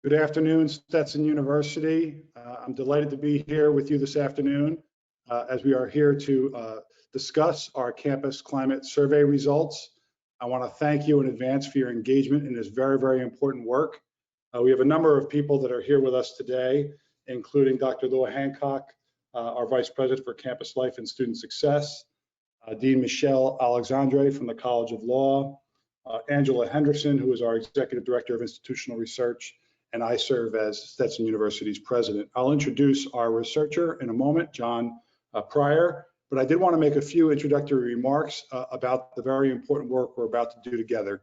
Good afternoon, Stetson University. I'm delighted to be here with you this afternoon as we are here to discuss our campus climate survey results. I want to thank you in advance for your engagement in this very, very important work. We have a number of people that are here with us today, including Dr. Lua Hancock, our Vice President for Campus Life and Student Success, Dean Michèle Alexandre from the College of Law, Angela Henderson, who is our Executive Director of Institutional Research, and I serve as Stetson University's president. I'll introduce our researcher in a moment, John Pryor, but I did want to make a few introductory remarks about the very important work we're about to do together.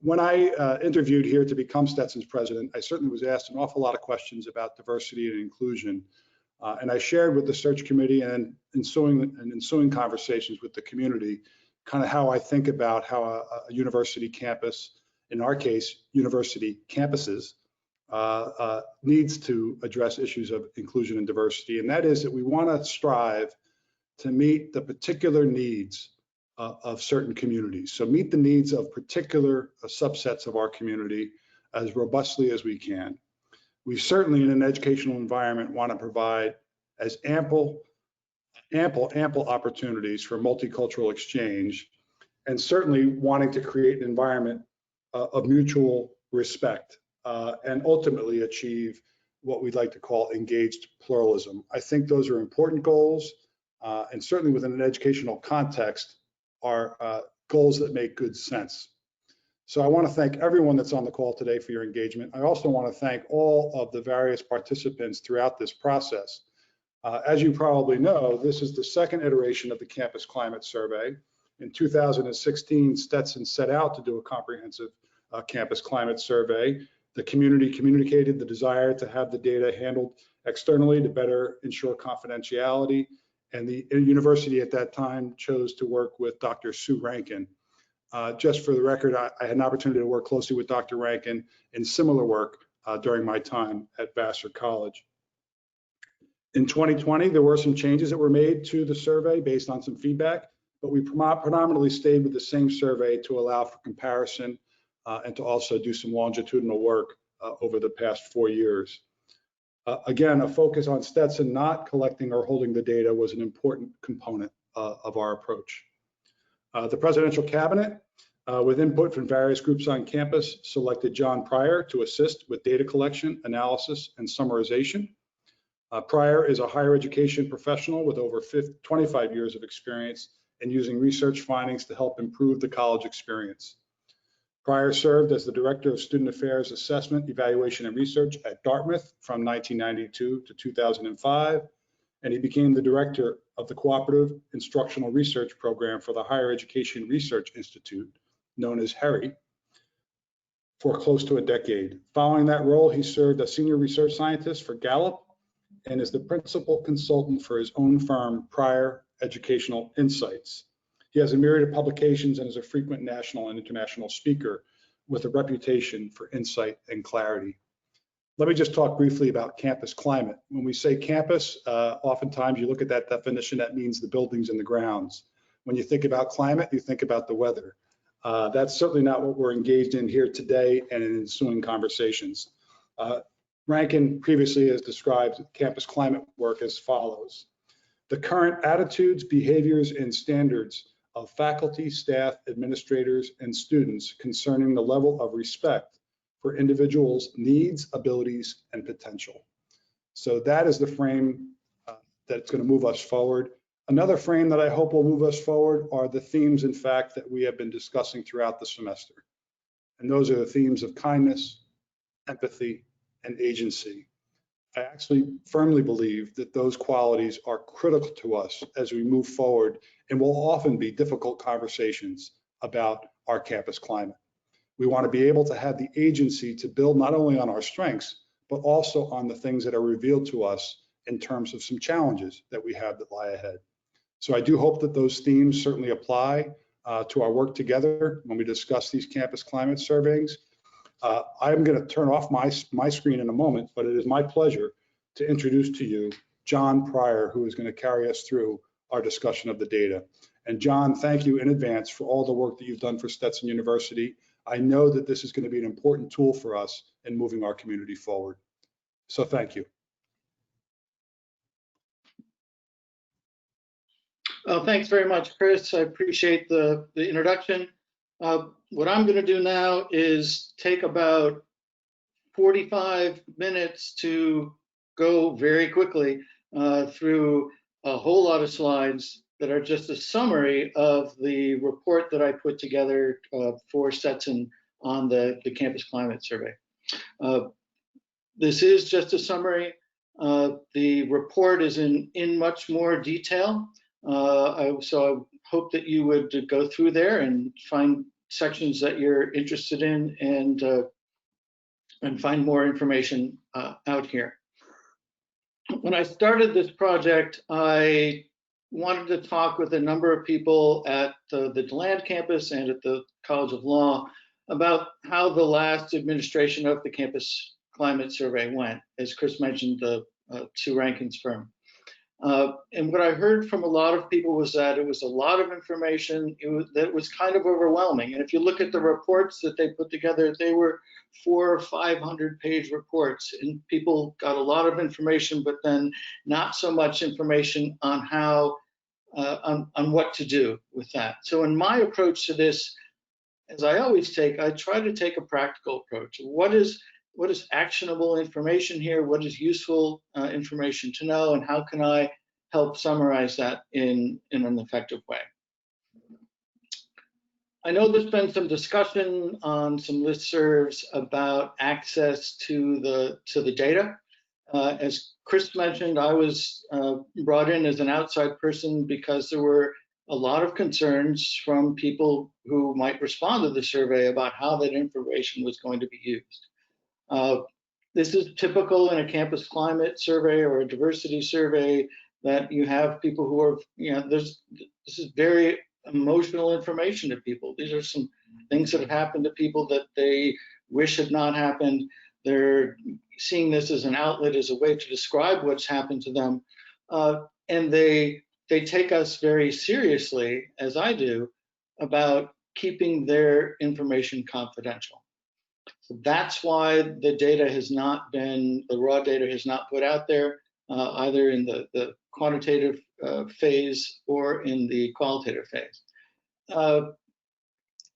When I interviewed here to become Stetson's president, I certainly was asked an awful lot of questions about diversity and inclusion. And I shared with the search committee and ensuing conversations with the community kind of how I think about how a university campus, in our case, university campuses, needs to address issues of inclusion and diversity. And that is that we want to strive to meet the particular needs of certain communities. So meet the needs of particular subsets of our community as robustly as we can. We certainly, in an educational environment, want to provide as ample opportunities for multicultural exchange, and certainly wanting to create an environment of mutual respect and ultimately achieve what we'd like to call engaged pluralism. I think those are important goals, and certainly within an educational context are goals that make good sense. So I want to thank everyone that's on the call today for your engagement. I also want to thank all of the various participants throughout this process. As you probably know, this is the second iteration of the Campus Climate Survey. In 2016, Stetson set out to do a comprehensive campus climate survey. The community communicated the desire to have the data handled externally to better ensure confidentiality. And the university at that time chose to work with Dr. Sue Rankin. Just for the record, I had an opportunity to work closely with Dr. Rankin in similar work during my time at Vassar College. In 2020, there were some changes that were made to the survey based on some feedback, but we predominantly stayed with the same survey to allow for comparison and to also do some longitudinal work over the past 4 years. Again, a focus on Stetson not collecting or holding the data was an important component of our approach. The presidential cabinet, with input from various groups on campus, selected John Pryor to assist with data collection, analysis, and summarization. Pryor is a higher education professional with over 25 years of experience in using research findings to help improve the college experience. Pryor served as the Director of Student Affairs Assessment, Evaluation, and Research at Dartmouth from 1992 to 2005, and he became the Director of the Cooperative Instructional Research Program for the Higher Education Research Institute, known as HERI, for close to a decade. Following that role, he served as Senior Research Scientist for Gallup and is the Principal Consultant for his own firm, Pryor Educational Insights. He has a myriad of publications and is a frequent national and international speaker with a reputation for insight and clarity. Let me just talk briefly about campus climate. When we say campus, oftentimes you look at that definition, that means the buildings and the grounds. When you think about climate, you think about the weather. That's certainly not what we're engaged in here today and in ensuing conversations. Rankin previously has described campus climate work as follows. The current attitudes, behaviors, and standards of faculty, staff, administrators, and students concerning the level of respect for individuals' needs, abilities, and potential. So that is the frame that's going to move us forward. Another frame that I hope will move us forward are the themes, in fact, that we have been discussing throughout the semester. And those are the themes of kindness, empathy, and agency. I actually firmly believe that those qualities are critical to us as we move forward and will often be difficult conversations about our campus climate. We want to be able to have the agency to build not only on our strengths, but also on the things that are revealed to us in terms of some challenges that we have that lie ahead. So I do hope that those themes certainly apply to our work together when we discuss these campus climate surveys. I'm going to turn off my screen in a moment, but it is my pleasure to introduce to you John Pryor, who is going to carry us through our discussion of the data. And John, thank you in advance for all the work that you've done for Stetson University. I know that this is going to be an important tool for us in moving our community forward. So thank you. Thanks very much, Chris. I appreciate the introduction. What I'm going to do now is take about 45 minutes to go very quickly through a whole lot of slides that are just a summary of the report that I put together for Stetson on the Campus Climate Survey. This is just a summary. The report is in much more detail. So I hope that you would go through there and find sections that you're interested in and find more information out here. When I started this project, I wanted to talk with a number of people at the DeLand campus and at the College of Law about how the last administration of the Campus Climate Survey went. As Chris mentioned, the Sue Rankin's firm. And what I heard from a lot of people was that it was a lot of information that was kind of overwhelming. And if you look at the reports that they put together, they were 400 or 500 page reports, and people got a lot of information, but then not so much information on how, on what to do with that. So in my approach to this, as I always take, I try to take a practical approach. What is actionable information here? What is useful information to know? And how can I help summarize that in an effective way? I know there's been some discussion on some listservs about access to the data. As Chris mentioned, I was brought in as an outside person because there were a lot of concerns from people who might respond to the survey about how that information was going to be used. This is typical in a campus climate survey or a diversity survey, that you have people who are, this is very emotional information to people. These are some things that have happened to people that they wish had not happened. They're seeing this as an outlet, as a way to describe what's happened to them. And they take us very seriously, as I do, about keeping their information confidential. So that's why the data has not been, the raw data has not put out there, either in the quantitative phase or in the qualitative phase.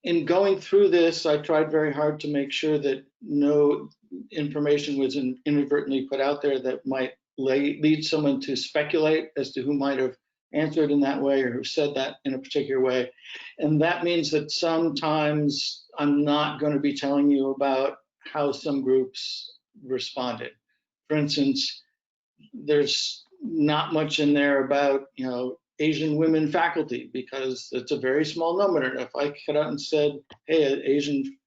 In going through this, I tried very hard to make sure that no information was inadvertently put out there that might lead someone to speculate as to who might have answered in that way or who said that in a particular way. And that means that sometimes I'm not going to be telling you about how some groups responded. For instance, there's not much in there about, Asian women faculty, because it's a very small number. And if I cut out and said, hey, an Asian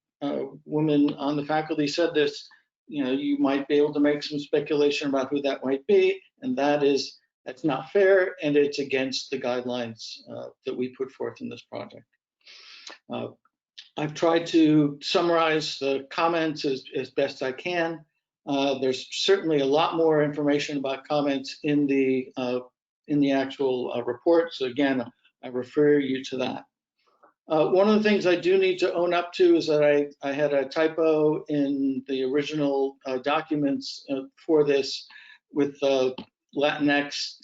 woman on the faculty said this, you might be able to make some speculation about who that might be. And that's not fair, and it's against the guidelines that we put forth in this project. I've tried to summarize the comments as best I can. There's certainly a lot more information about comments in the actual report. So again, I refer you to that. One of the things I do need to own up to is that I had a typo in the original documents for this with Latinx.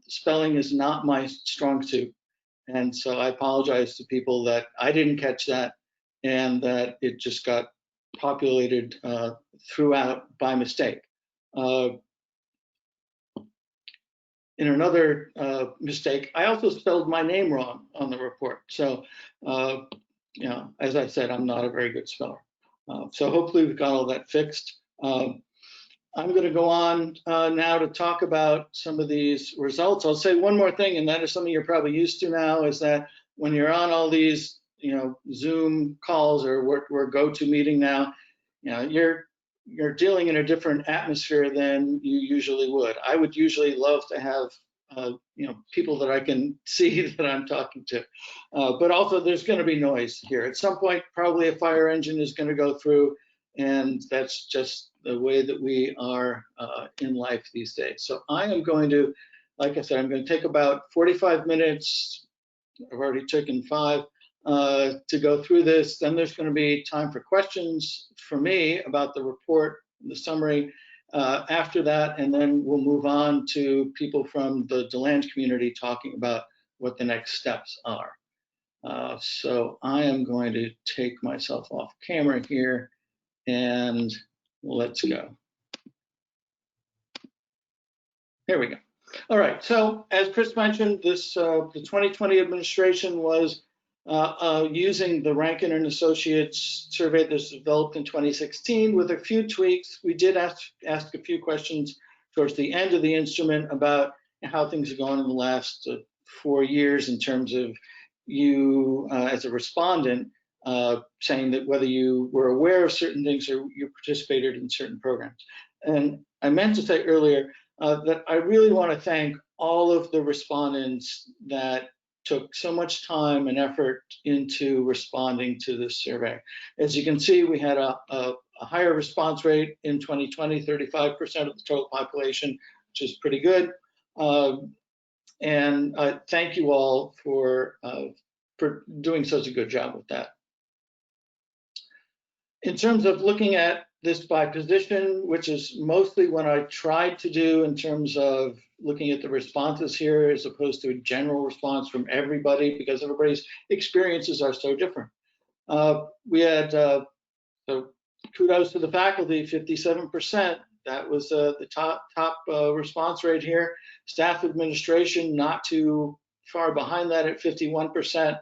Spelling is not my strong suit. And so I apologize to people that I didn't catch that and that it just got populated throughout by mistake. In another mistake, I also spelled my name wrong on the report. So, as I said, I'm not a very good speller. So hopefully we've got all that fixed. I'm going to go on now to talk about some of these results. I'll say one more thing, and that is something you're probably used to now, is that when you're on all these, Zoom calls or we're GoToMeeting now, you're dealing in a different atmosphere than you usually would. I would usually love to have, people that I can see that I'm talking to, but also there's going to be noise here. At some point, probably a fire engine is going to go through, and that's just the way that we are in life these days. So I am going to, like I said, I'm going to take about 45 minutes. I've already taken 5. to go through this. Then there's going to be time for questions for me about the report, the summary after that, and then we'll move on to people from the DeLand community talking about what the next steps are. So I am going to take myself off camera here and let's go. Here we go. All right, so as Chris mentioned, this the 2020 administration was using the Rankin and Associates survey that's developed in 2016 with a few tweaks. We did ask a few questions towards the end of the instrument about how things have gone in the last 4 years in terms of you as a respondent saying that whether you were aware of certain things or you participated in certain programs. And I meant to say earlier that I really want to thank all of the respondents that took so much time and effort into responding to this survey. As you can see, we had a higher response rate in 2020, 35% of the total population, which is pretty good. And thank you all for doing such a good job with that. In terms of looking at this by position, which is mostly what I tried to do in terms of looking at the responses here, as opposed to a general response from everybody, because everybody's experiences are so different. We had, so kudos to the faculty, 57%. That was the top response rate here. Staff administration, not too far behind that at 51%.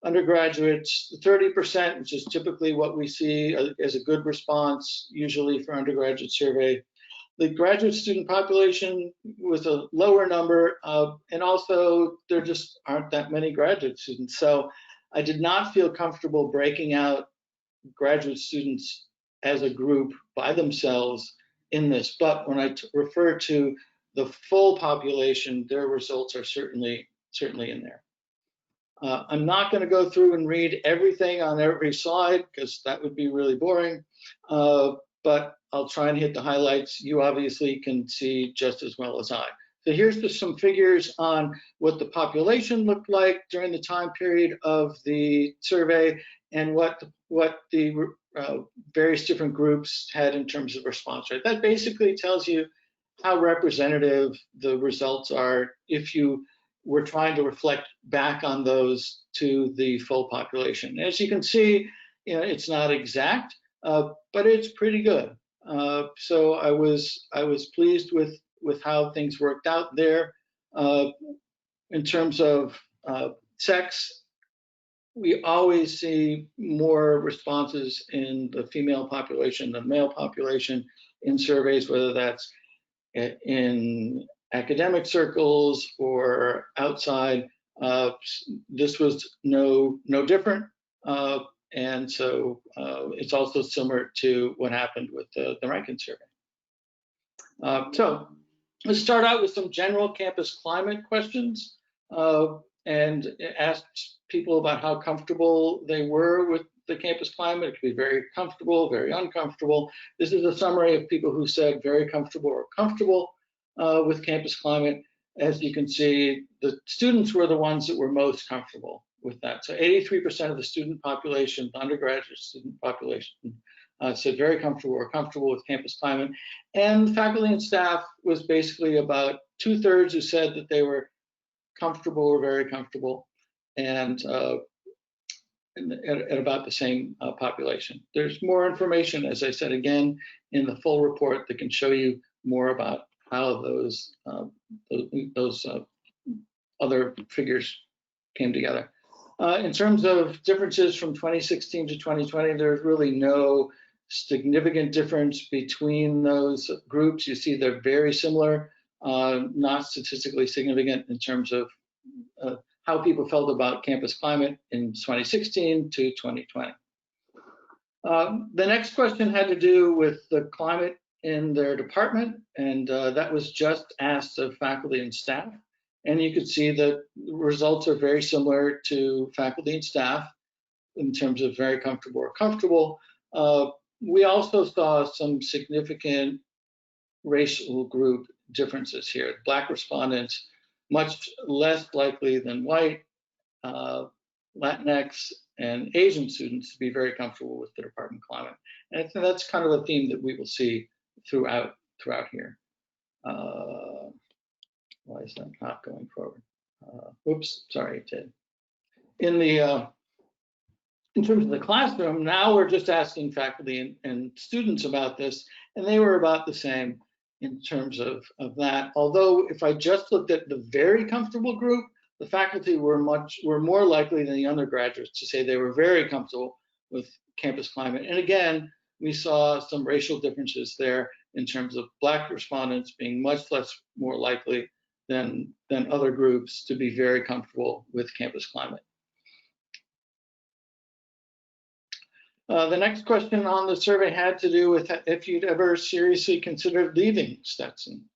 Undergraduates, 30%, which is typically what we see as a good response, usually for undergraduate survey. The graduate student population was a lower number, and also there just aren't that many graduate students. So I did not feel comfortable breaking out graduate students as a group by themselves in this. But when I refer to the full population, their results are certainly in there. I'm not going to go through and read everything on every slide because that would be really boring, but I'll try and hit the highlights. You obviously can see just as well as I. So here's just some figures on what the population looked like during the time period of the survey and what the various different groups had in terms of response rate. That basically tells you how representative the results are if you we're trying to reflect back on those to the full population. As you can see, it's not exact, but it's pretty good. So I was pleased with how things worked out there. In terms of sex, we always see more responses in the female population than male population in surveys, whether that's in academic circles or outside. This was no different, and so it's also similar to what happened with the Rankin survey. So let's start out with some general campus climate questions and asked people about how comfortable they were with the campus climate. It could be very comfortable, very uncomfortable. This is a summary of people who said very comfortable or comfortable with campus climate. As you can see, the students were the ones that were most comfortable with that. So 83% of the student population, the undergraduate student population, said very comfortable or comfortable with campus climate. And faculty and staff was basically about 2/3 who said that they were comfortable or very comfortable, and at about the same population. There's more information, as I said again, in the full report that can show you more about how those other figures came together. In terms of differences from 2016 to 2020, there's really no significant difference between those groups. You see they're very similar, not statistically significant in terms of how people felt about campus climate in 2016 to 2020. The next question had to do with the climate in their department, and that was just asked of faculty and staff. And you could see that the results are very similar to faculty and staff in terms of very comfortable or comfortable. We also saw some significant racial group differences here. Black respondents, much less likely than white, Latinx and Asian students to be very comfortable with the department climate. And I think that's kind of a theme that we will see throughout here. Why is that not going forward? Oops, sorry, it did. In terms of the classroom, now we're just asking faculty and students about this, and they were about the same in terms of that. Although if I just looked at the very comfortable group, the faculty were more likely than the undergraduates to say they were very comfortable with campus climate. And again, we saw some racial differences there in terms of Black respondents being much more likely than other groups to be very comfortable with campus climate. The next question on the survey had to do with if you'd ever seriously considered leaving Stetson,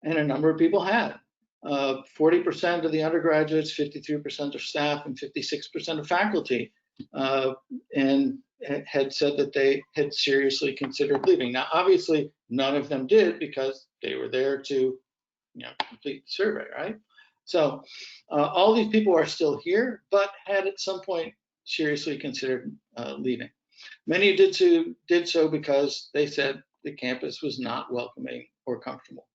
and a number of people had. 40% of the undergraduates, 53% of staff, and 56% of faculty, and had said that they had seriously considered leaving. Now, obviously, none of them did because they were there to, complete the survey, right? So all these people are still here, but had at some point seriously considered leaving. Many did so because they said the campus was not welcoming or comfortable.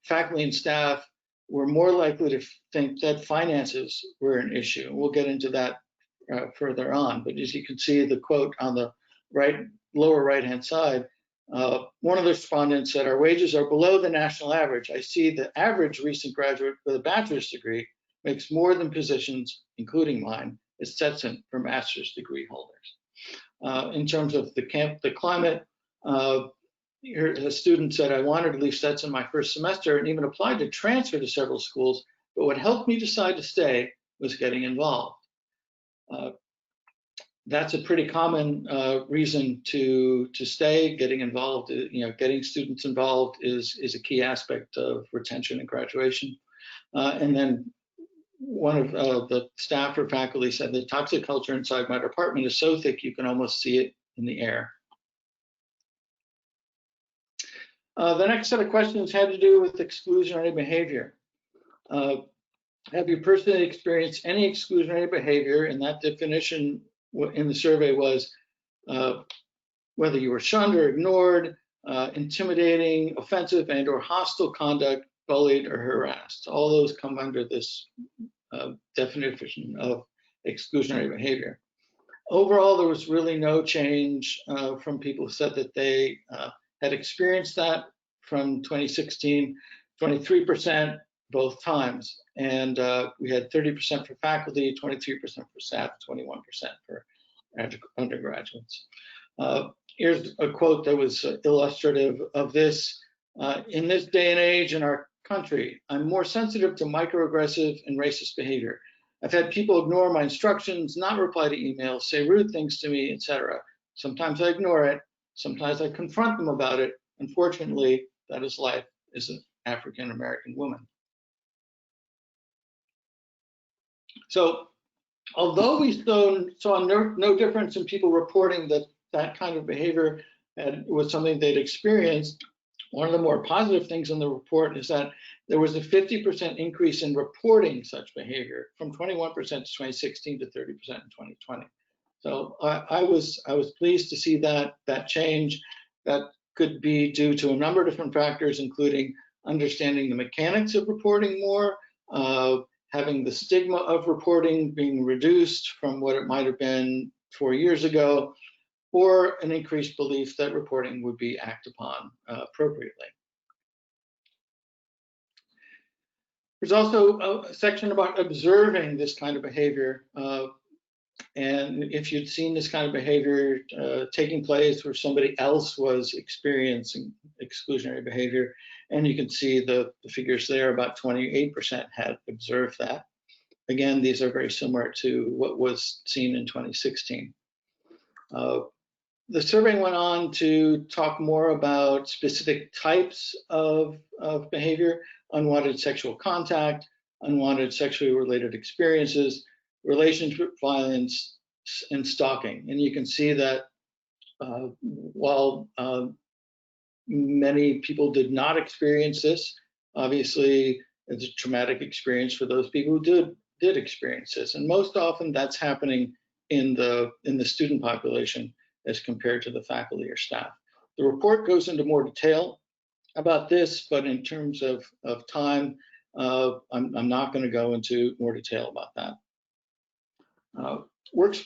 Faculty and staff were more likely to think that finances were an issue. We'll get into that further on, but as you can see, the quote on the lower right-hand side, one of the respondents said, "Our wages are below the national average. I see the average recent graduate with a bachelor's degree makes more than positions, including mine, at Stetson for master's degree holders." In terms of the climate, here a student said, "I wanted to leave Stetson my first semester and even applied to transfer to several schools, but what helped me decide to stay was getting involved." That's a pretty common reason to stay. Getting involved, getting students involved is a key aspect of retention and graduation. And then one of the staff or faculty said the toxic culture inside my department is so thick you can almost see it in the air. The next set of questions had to do with exclusionary behavior. Have you personally experienced any exclusionary behavior? And that definition in the survey was whether you were shunned or ignored, intimidating, offensive, and or hostile conduct, bullied or harassed. All those come under this definition of exclusionary behavior. Overall, there was really no change from people who said that they had experienced that from 2016, 23% both times. And we had 30% for faculty, 23% for staff, 21% for undergraduates. Here's a quote that was illustrative of this. In this day and age in our country, I'm more sensitive to microaggressive and racist behavior. I've had people ignore my instructions, not reply to emails, say rude things to me, etc. Sometimes I ignore it. Sometimes I confront them about it. Unfortunately, that is life as an African-American woman. So although we saw no difference in people reporting that kind of behavior was something they'd experienced, one of the more positive things in the report is that there was a 50% increase in reporting such behavior from 21% to 2016 to 30% in 2020. So I was pleased to see that change. That could be due to a number of different factors, including understanding the mechanics of reporting more, having the stigma of reporting being reduced from what it might have been 4 years ago, or an increased belief that reporting would be acted upon appropriately. There's also a section about observing this kind of behavior. And if you'd seen this kind of behavior taking place where somebody else was experiencing exclusionary behavior, and you can see the figures there, about 28% had observed that. Again, these are very similar to what was seen in 2016. The survey went on to talk more about specific types of behavior: unwanted sexual contact, unwanted sexually related experiences, relationship violence, and stalking. And you can see that while many people did not experience this, obviously it's a traumatic experience for those people who did experience this. And most often that's happening in the student population as compared to the faculty or staff. The report goes into more detail about this, but in terms of time, I'm not going to go into more detail about that.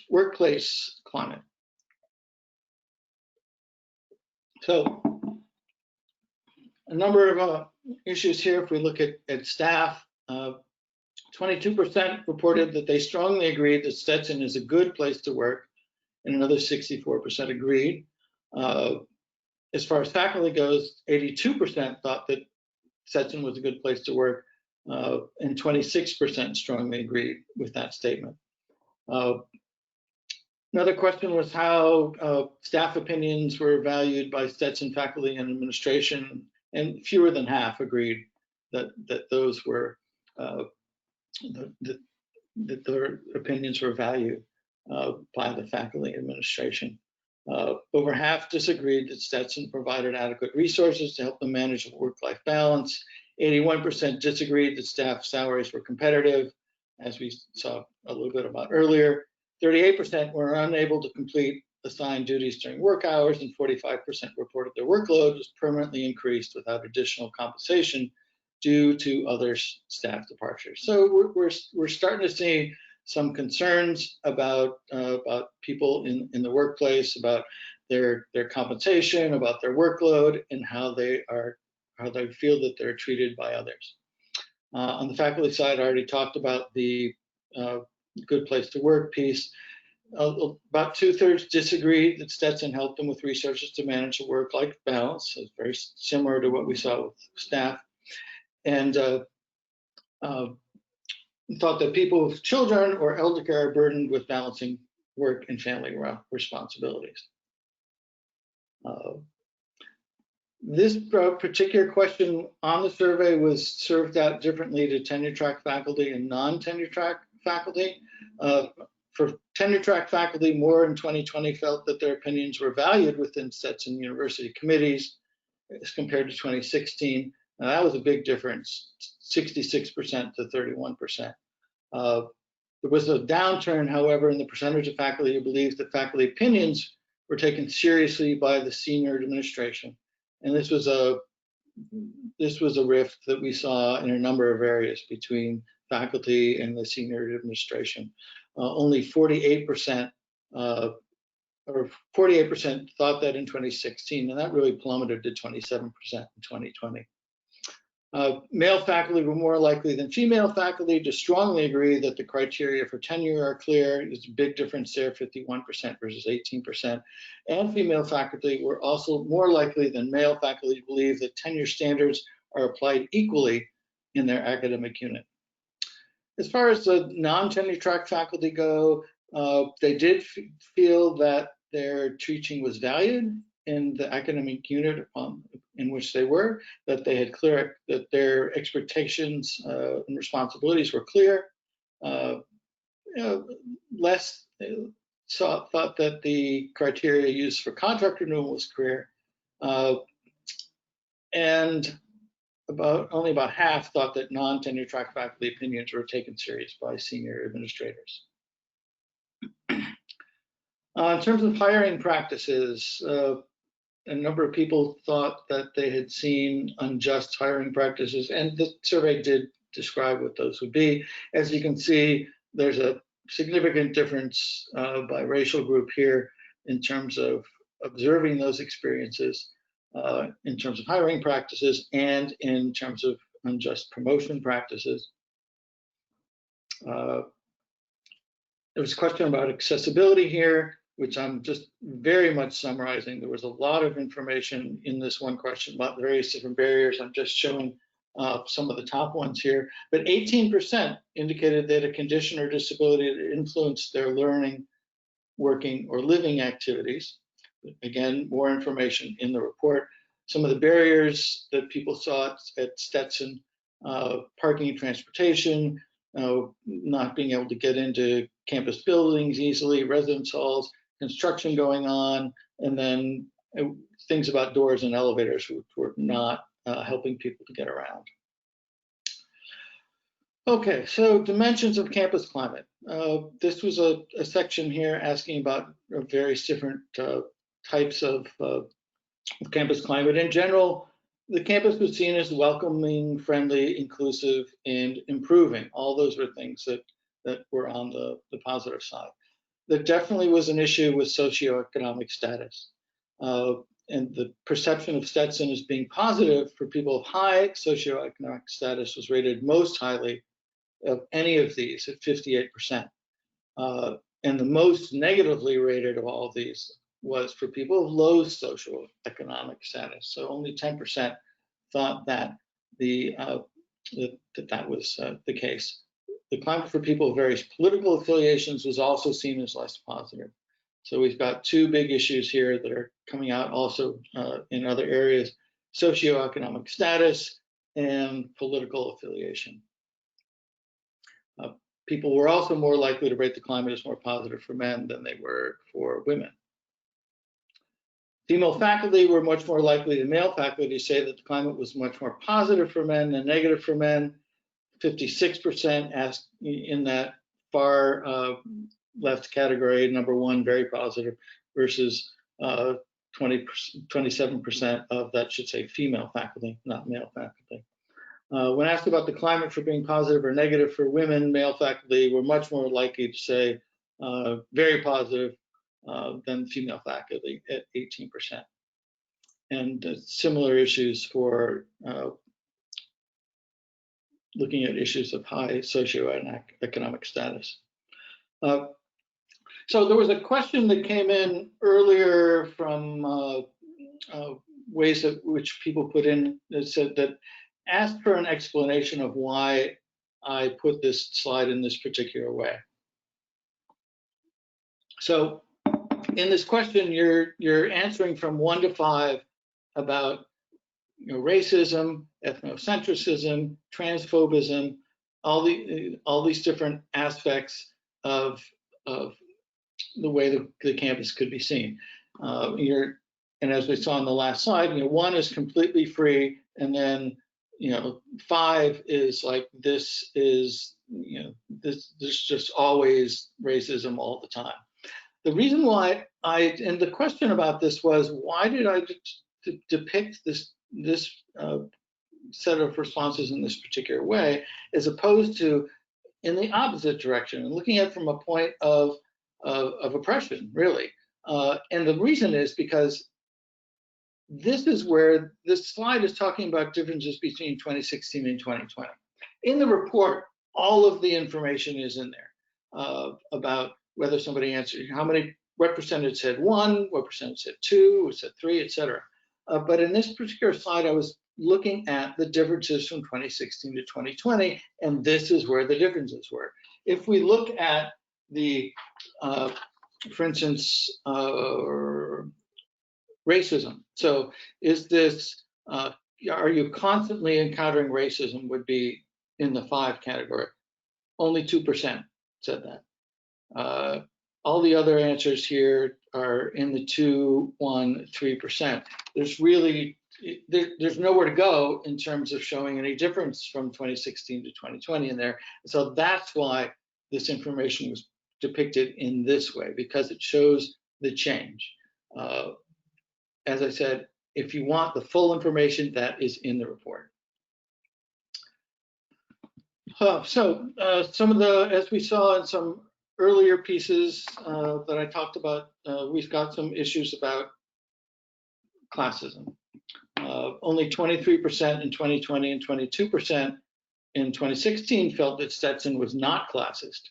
Workplace climate. So a number of issues here. If we look at staff, 22% reported that they strongly agreed that Stetson is a good place to work, and another 64% agreed. As far as faculty goes, 82% thought that Stetson was a good place to work, and 26% strongly agreed with that statement. Another question was how staff opinions were valued by Stetson faculty and administration, and fewer than half agreed that those were that their opinions were valued by the faculty and administration. Over half disagreed that Stetson provided adequate resources to help them manage a work-life balance. 81% disagreed that staff salaries were competitive, as we saw a little bit about earlier. 38% were unable to complete assigned duties during work hours, and 45% reported their workload was permanently increased without additional compensation due to other staff departures. So we're starting to see some concerns about people in the workplace, about their compensation, about their workload, and how they feel that they're treated by others. On the faculty side, I already talked about the good place to work piece. About 2/3 disagreed that Stetson helped them with resources to manage a work-life balance. It's very similar to what we saw with staff. And thought that people with children or elder care are burdened with balancing work and family responsibilities. This particular question on the survey was served out differently to tenure-track faculty and non-tenure-track faculty. For tenure-track faculty, more in 2020 felt that their opinions were valued within Stetson University committees as compared to 2016. Now, that was a big difference, 66% to 31%. There was a downturn, however, in the percentage of faculty who believed that faculty opinions were taken seriously by the senior administration. And this was a rift that we saw in a number of areas between faculty and the senior administration. Only 48% thought that in 2016, and that really plummeted to 27% in 2020. Male faculty were more likely than female faculty to strongly agree that the criteria for tenure are clear. There's a big difference there, 51% versus 18%. And female faculty were also more likely than male faculty to believe that tenure standards are applied equally in their academic unit. As far as the non-tenure track faculty go, they did feel that their teaching was valued in the academic unit in which they were, that they had that their expectations and responsibilities were clear. Less thought that the criteria used for contract renewal was clear, and only about half thought that non-tenure track faculty opinions were taken serious by senior administrators. In terms of hiring practices, a number of people thought that they had seen unjust hiring practices, and the survey did describe what those would be. As you can see, there's a significant difference by racial group here in terms of observing those experiences, in terms of hiring practices and in terms of unjust promotion practices. There was a question about accessibility here, which I'm just very much summarizing. There was a lot of information in this one question about the various different barriers. I'm just showing some of the top ones here. But 18% indicated that a condition or disability that influenced their learning, working, or living activities. Again, more information in the report. Some of the barriers that people saw at Stetson, parking and transportation, not being able to get into campus buildings easily, residence halls, construction going on, and then things about doors and elevators which were not helping people to get around. Okay, so dimensions of campus climate. This was a section here asking about various different types of campus climate. In general, the campus was seen as welcoming, friendly, inclusive, and improving. All those were things that were on the positive side. There definitely was an issue with socioeconomic status. And the perception of Stetson as being positive for people of high socioeconomic status was rated most highly of any of these at 58%. And the most negatively rated of all of these was for people of low socioeconomic status. So only 10% thought that that was the case. The climate for people of various political affiliations was also seen as less positive. So we've got two big issues here that are coming out also in other areas: socioeconomic status and political affiliation. People were also more likely to rate the climate as more positive for men than they were for women. Female faculty were much more likely than male faculty to say that the climate was much more positive for men than negative for men. 56% asked in that far left category, number one, very positive, versus 27% of that should say female faculty, not male faculty. When asked about the climate for being positive or negative for women, male faculty were much more likely to say very positive than female faculty at 18%. And similar issues for looking at issues of high socioeconomic status. So there was a question that came in earlier from ways in which people put in that said that asked for an explanation of why I put this slide in this particular way. So in this question, you're answering from 1 to 5 about racism, ethnocentrism, transphobism, all these different aspects of the way the campus could be seen. And as we saw on the last slide, 1 is completely free, and then 5 is like this is there's just always racism all the time. The reason why and the question about this was, why did I depict this set of responses in this particular way, as opposed to in the opposite direction, and looking at it from a point of oppression, really. And the reason is because this is where this slide is talking about differences between 2016 and 2020. In the report, all of the information is in there about whether somebody answered, what percentage said 1, what percentage said 2, what said 3, etc. But in this particular slide, I was looking at the differences from 2016 to 2020, and this is where the differences were. If we look at the, for instance, racism. So is this, are you constantly encountering racism would be in the 5 category. Only 2% said that. All the other answers here are in the 2, 1, 3%. There's really, there's nowhere to go in terms of showing any difference from 2016 to 2020 in there. So that's why this information was depicted in this way, because it shows the change. As I said, if you want the full information, that is in the report. Some of the, as we saw in some earlier pieces that I talked about, we've got some issues about classism. Only 23% in 2020 and 22% in 2016 felt that Stetson was not classist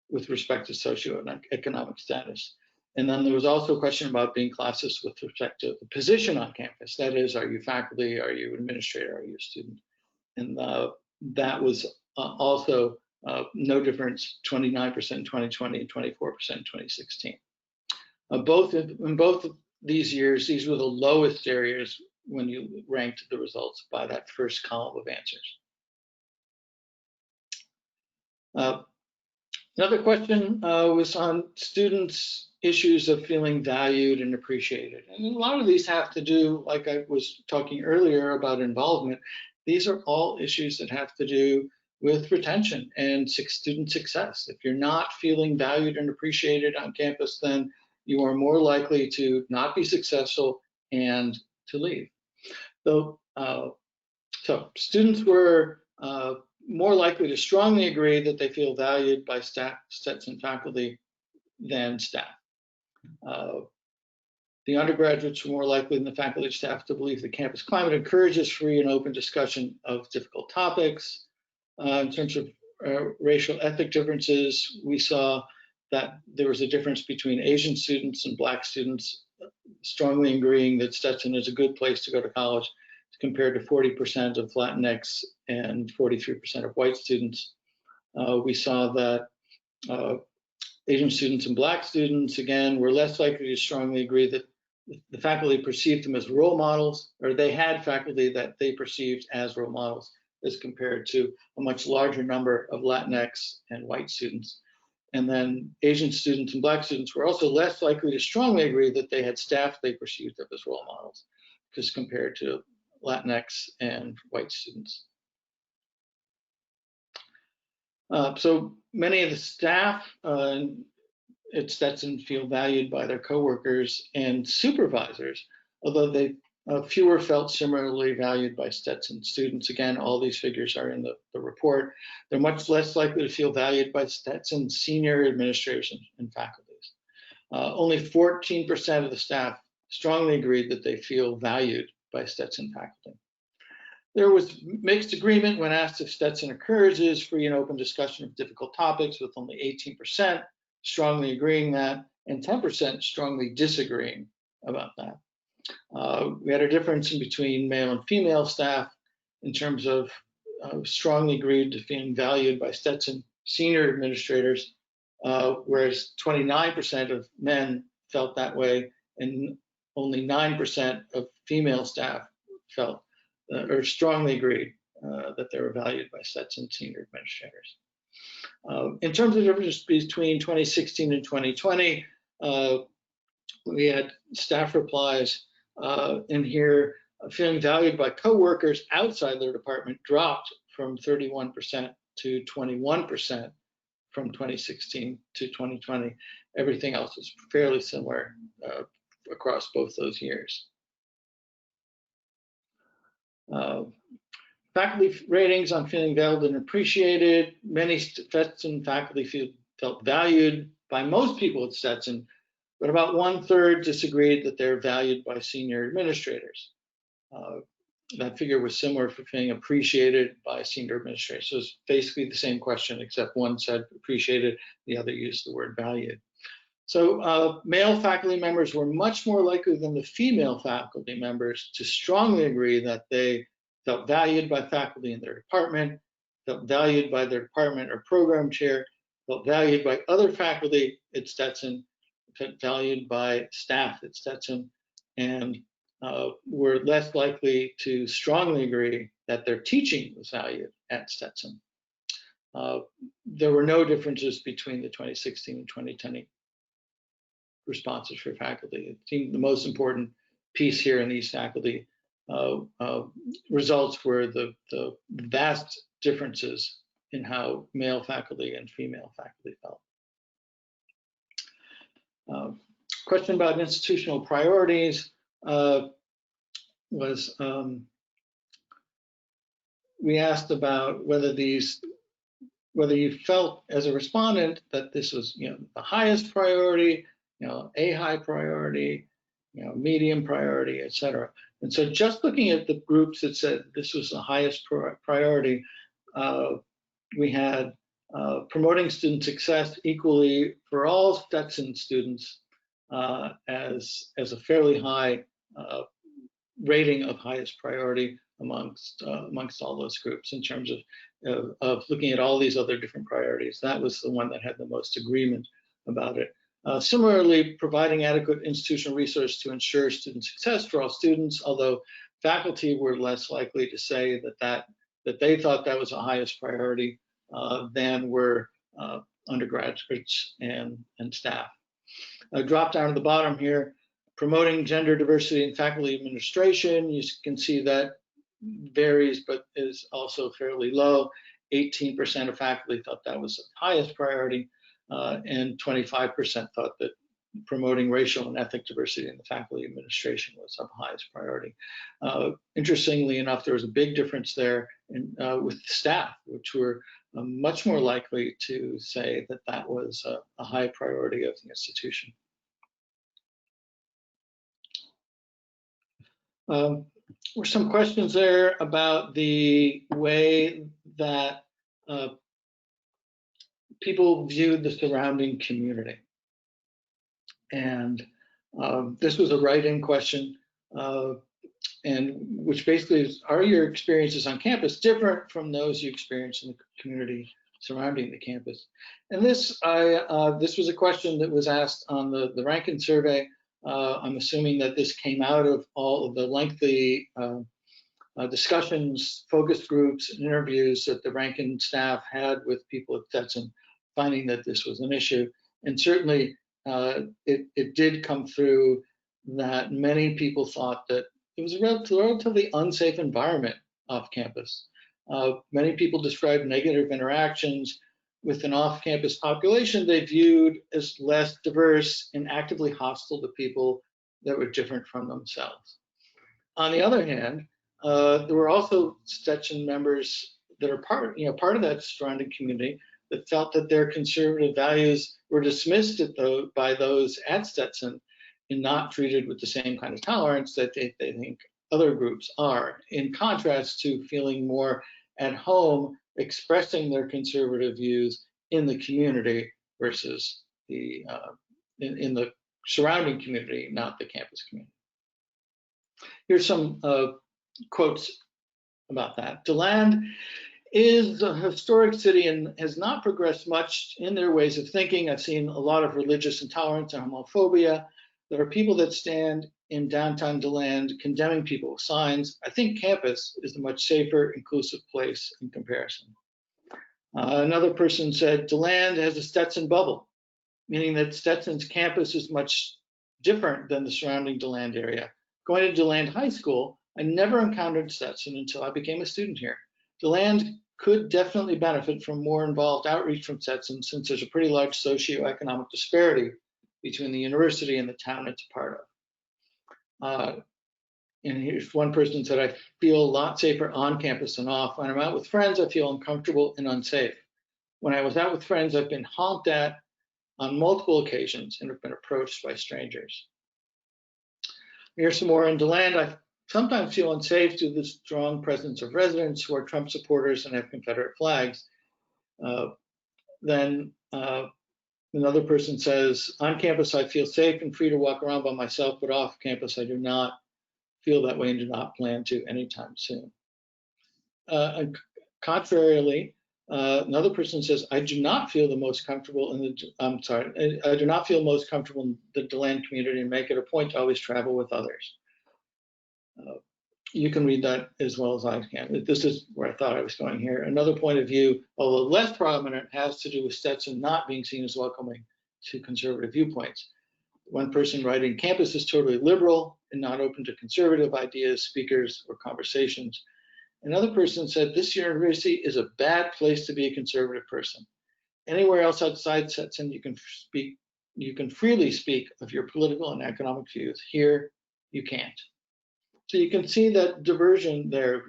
with respect to socioeconomic status. And then there was also a question about being classist with respect to the position on campus. That is, are you faculty, are you administrator, are you a student? And that was also no difference, 29% in 2020 and 24% in 2016. In both of these years, these were the lowest areas when you ranked the results by that first column of answers. Another question was on students' issues of feeling valued and appreciated. And a lot of these have to do, like I was talking earlier about involvement, these are all issues that have to do with retention and student success. If you're not feeling valued and appreciated on campus, then you are more likely to not be successful and to leave. So students were more likely to strongly agree that they feel valued by Stetson faculty than staff. The undergraduates were more likely than the faculty and staff to believe the campus climate encourages free and open discussion of difficult topics. In terms of racial ethnic differences, we saw that there was a difference between Asian students and Black students, strongly agreeing that Stetson is a good place to go to college, compared to 40% of Latinx and 43% of white students. We saw that Asian students and Black students, again, were less likely to strongly agree that the faculty perceived them as role models, or they had faculty that they perceived as role models, as compared to a much larger number of Latinx and white students. And then Asian students and Black students were also less likely to strongly agree that they had staff they perceived them as role models, because compared to Latinx and white students. So many of the staff at Stetson feel valued by their coworkers and supervisors, although fewer felt similarly valued by Stetson students. Again, all these figures are in the report. They're much less likely to feel valued by Stetson senior administration and faculties. Only 14% of the staff strongly agreed that they feel valued by Stetson faculty. There was mixed agreement when asked if Stetson encourages free and open discussion of difficult topics, with only 18% strongly agreeing that and 10% strongly disagreeing about that. We had a difference in between male and female staff in terms of strongly agreed to being valued by Stetson senior administrators, whereas 29% of men felt that way and only 9% of female staff felt or strongly agreed that they were valued by Stetson senior administrators. In terms of the difference between 2016 and 2020, we had staff replies in here. Feeling valued by coworkers outside their department dropped from 31% to 21% from 2016 to 2020. Everything else is fairly similar across both those years. Faculty ratings on feeling valued and appreciated. Many Stetson faculty felt valued by most people at Stetson, but about 1/3 disagreed that they're valued by senior administrators. That figure was similar for feeling appreciated by senior administrators. So it's basically the same question, except one said appreciated, the other used the word valued. So male faculty members were much more likely than the female faculty members to strongly agree that they felt valued by faculty in their department, felt valued by their department or program chair, felt valued by other faculty at Stetson, felt valued by staff at Stetson, and were less likely to strongly agree that their teaching was valued at Stetson. There were no differences between the 2016 and 2020 responses for faculty. It seemed the most important piece here in these faculty results were the vast differences in how male faculty and female faculty felt. Question about institutional priorities was we asked about whether you felt as a respondent that this was the highest priority, a high priority, medium priority, et cetera. And so just looking at the groups that said this was the highest priority, we had promoting student success equally for all Stetson students as a fairly high rating of highest priority amongst all those groups in terms of looking at all these other different priorities. That was the one that had the most agreement about it. Similarly, providing adequate institutional resource to ensure student success for all students, although faculty were less likely to say that they thought that was the highest priority than were undergraduates and staff. Drop down to the bottom here, promoting gender diversity in faculty administration. You can see that varies, but is also fairly low. 18% of faculty thought that was the highest priority, and 25% thought that promoting racial and ethnic diversity in the faculty administration was of highest priority. Interestingly enough, there was a big difference there with staff, which were much more likely to say that that was a high priority of the institution. Were some questions there about the way that people viewed the surrounding community. And this was a write-in question, and which basically is, are your experiences on campus different from those you experienced in the community surrounding the campus? And this was a question that was asked on the Rankin survey. I'm assuming that this came out of all of the lengthy discussions, focus groups, and interviews that the Rankin staff had with people at Stetson, finding that this was an issue. And certainly it did come through that many people thought that it was a relatively unsafe environment off campus. Many people described negative interactions with an off-campus population they viewed as less diverse and actively hostile to people that were different from themselves. On the other hand, there were also Stetson members that are part of that surrounding community that felt that their conservative values were dismissed by those at Stetson and not treated with the same kind of tolerance that they think other groups are, in contrast to feeling more at home expressing their conservative views in the community versus in the surrounding community, not the campus community. Here's some quotes about that. DeLand is a historic city and has not progressed much in their ways of thinking. I've seen a lot of religious intolerance and homophobia. There are people that stand in downtown DeLand condemning people with signs. I think campus is a much safer, inclusive place in comparison. Another person said, DeLand has a Stetson bubble, meaning that Stetson's campus is much different than the surrounding DeLand area. Going to DeLand High School, I never encountered Stetson until I became a student here. DeLand could definitely benefit from more involved outreach from Stetson, since there's a pretty large socioeconomic disparity between the university and the town it's a part of. And here's one person said, I feel a lot safer on campus than off. When I'm out with friends, I feel uncomfortable and unsafe. When I was out with friends, I've been honked at on multiple occasions and have been approached by strangers. Here's some more in DeLand. I sometimes feel unsafe due to the strong presence of residents who are Trump supporters and have Confederate flags. Then another person says, on campus, I feel safe and free to walk around by myself, but off campus, I do not feel that way and do not plan to anytime soon. Contrarily, another person says, I do not feel the most comfortable in the, I do not feel most comfortable in the DeLand community and make it a point to always travel with others. You can read that as well as I can. This is where I thought I was going here. Another point of view, although less prominent, has to do with Stetson not being seen as welcoming to conservative viewpoints. One person writing, campus is totally liberal and not open to conservative ideas, speakers, or conversations. Another person said, this university is a bad place to be a conservative person. Anywhere else outside Stetson, you can freely speak of your political and economic views. Here, you can't. So you can see that diversion there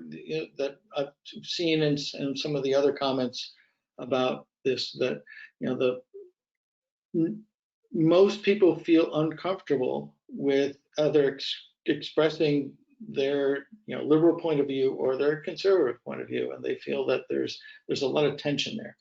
that I've seen in some of the other comments about this, that most people feel uncomfortable with other expressing their liberal point of view or their conservative point of view, and they feel that there's a lot of tension there.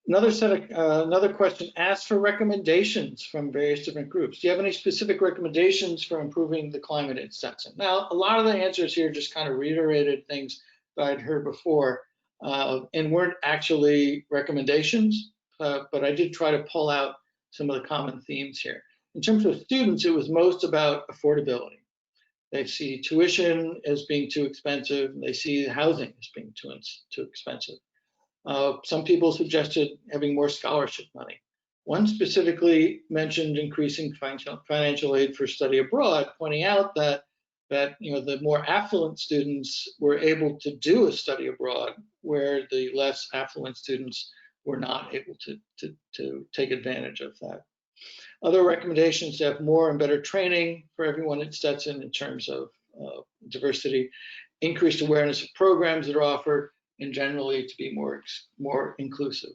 Another question asked for recommendations from various different groups. Do you have any specific recommendations for improving the climate at Stetson? Now, a lot of the answers here just kind of reiterated things that I'd heard before and weren't actually recommendations, but I did try to pull out some of the common themes here. In terms of students, it was most about affordability. They see tuition as being too expensive. They see housing as being too expensive. Some people suggested having more scholarship money. One specifically mentioned increasing financial aid for study abroad, pointing out that that the more affluent students were able to do a study abroad, where the less affluent students were not able to take advantage of that. Other recommendations to have more and better training for everyone at Stetson in terms of diversity, increased awareness of programs that are offered, and generally to be more inclusive.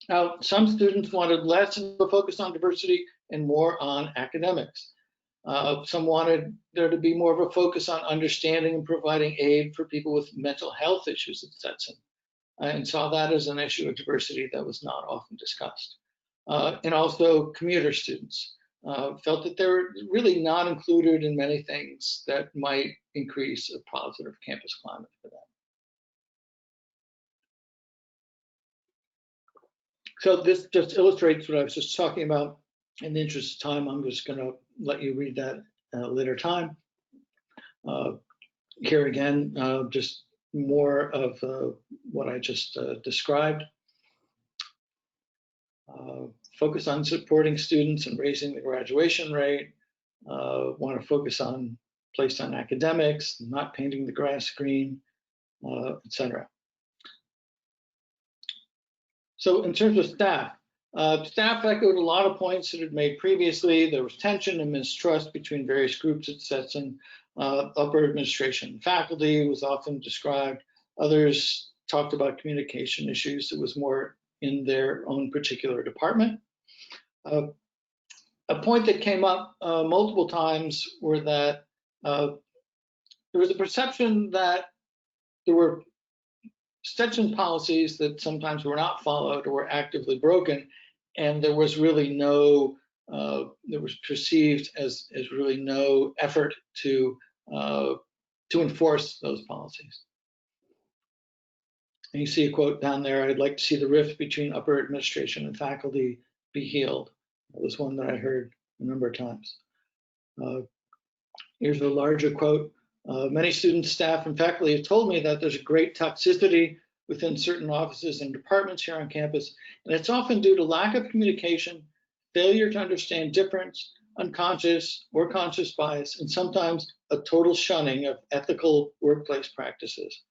Now, some students wanted less of a focus on diversity and more on academics. Some wanted there to be more of a focus on understanding and providing aid for people with mental health issues at Stetson, and saw that as an issue of diversity that was not often discussed. And also commuter students felt that they were really not included in many things that might increase a positive campus climate for them. So this just illustrates what I was just talking about. In the interest of time, I'm just going to let you read that later time. Here again, just more of what I just described. Focus on supporting students and raising the graduation rate. Want to focus on placed on academics, not painting the grass green, etc. So in terms of staff, staff echoed a lot of points that had made previously. There was tension and mistrust between various groups at Stetson. Upper administration and faculty was often described. Others talked about communication issues that was more in their own particular department. A point that came up multiple times were that there was a perception that there were Stetson policies that sometimes were not followed or were actively broken, and there was really no, there was perceived as really no effort to enforce those policies. And you see a quote down there, "I'd like to see the rift between upper administration and faculty be healed." That was one that I heard a number of times. Here's a larger quote. Many students, staff, and faculty have told me that there's a great toxicity within certain offices and departments here on campus, and it's often due to lack of communication, failure to understand difference, unconscious or conscious bias, and sometimes a total shunning of ethical workplace practices.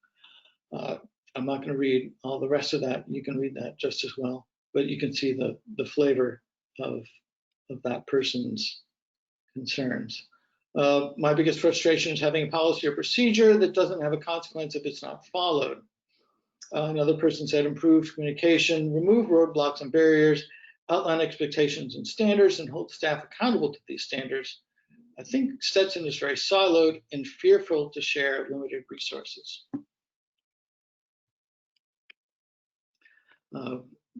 I'm not going to read all the rest of that. You can read that just as well, but you can see the flavor of that person's concerns. My biggest frustration is having a policy or procedure that doesn't have a consequence if it's not followed. Another person said improve communication, remove roadblocks and barriers, outline expectations and standards, and hold staff accountable to these standards. I think Stetson is very siloed and fearful to share limited resources.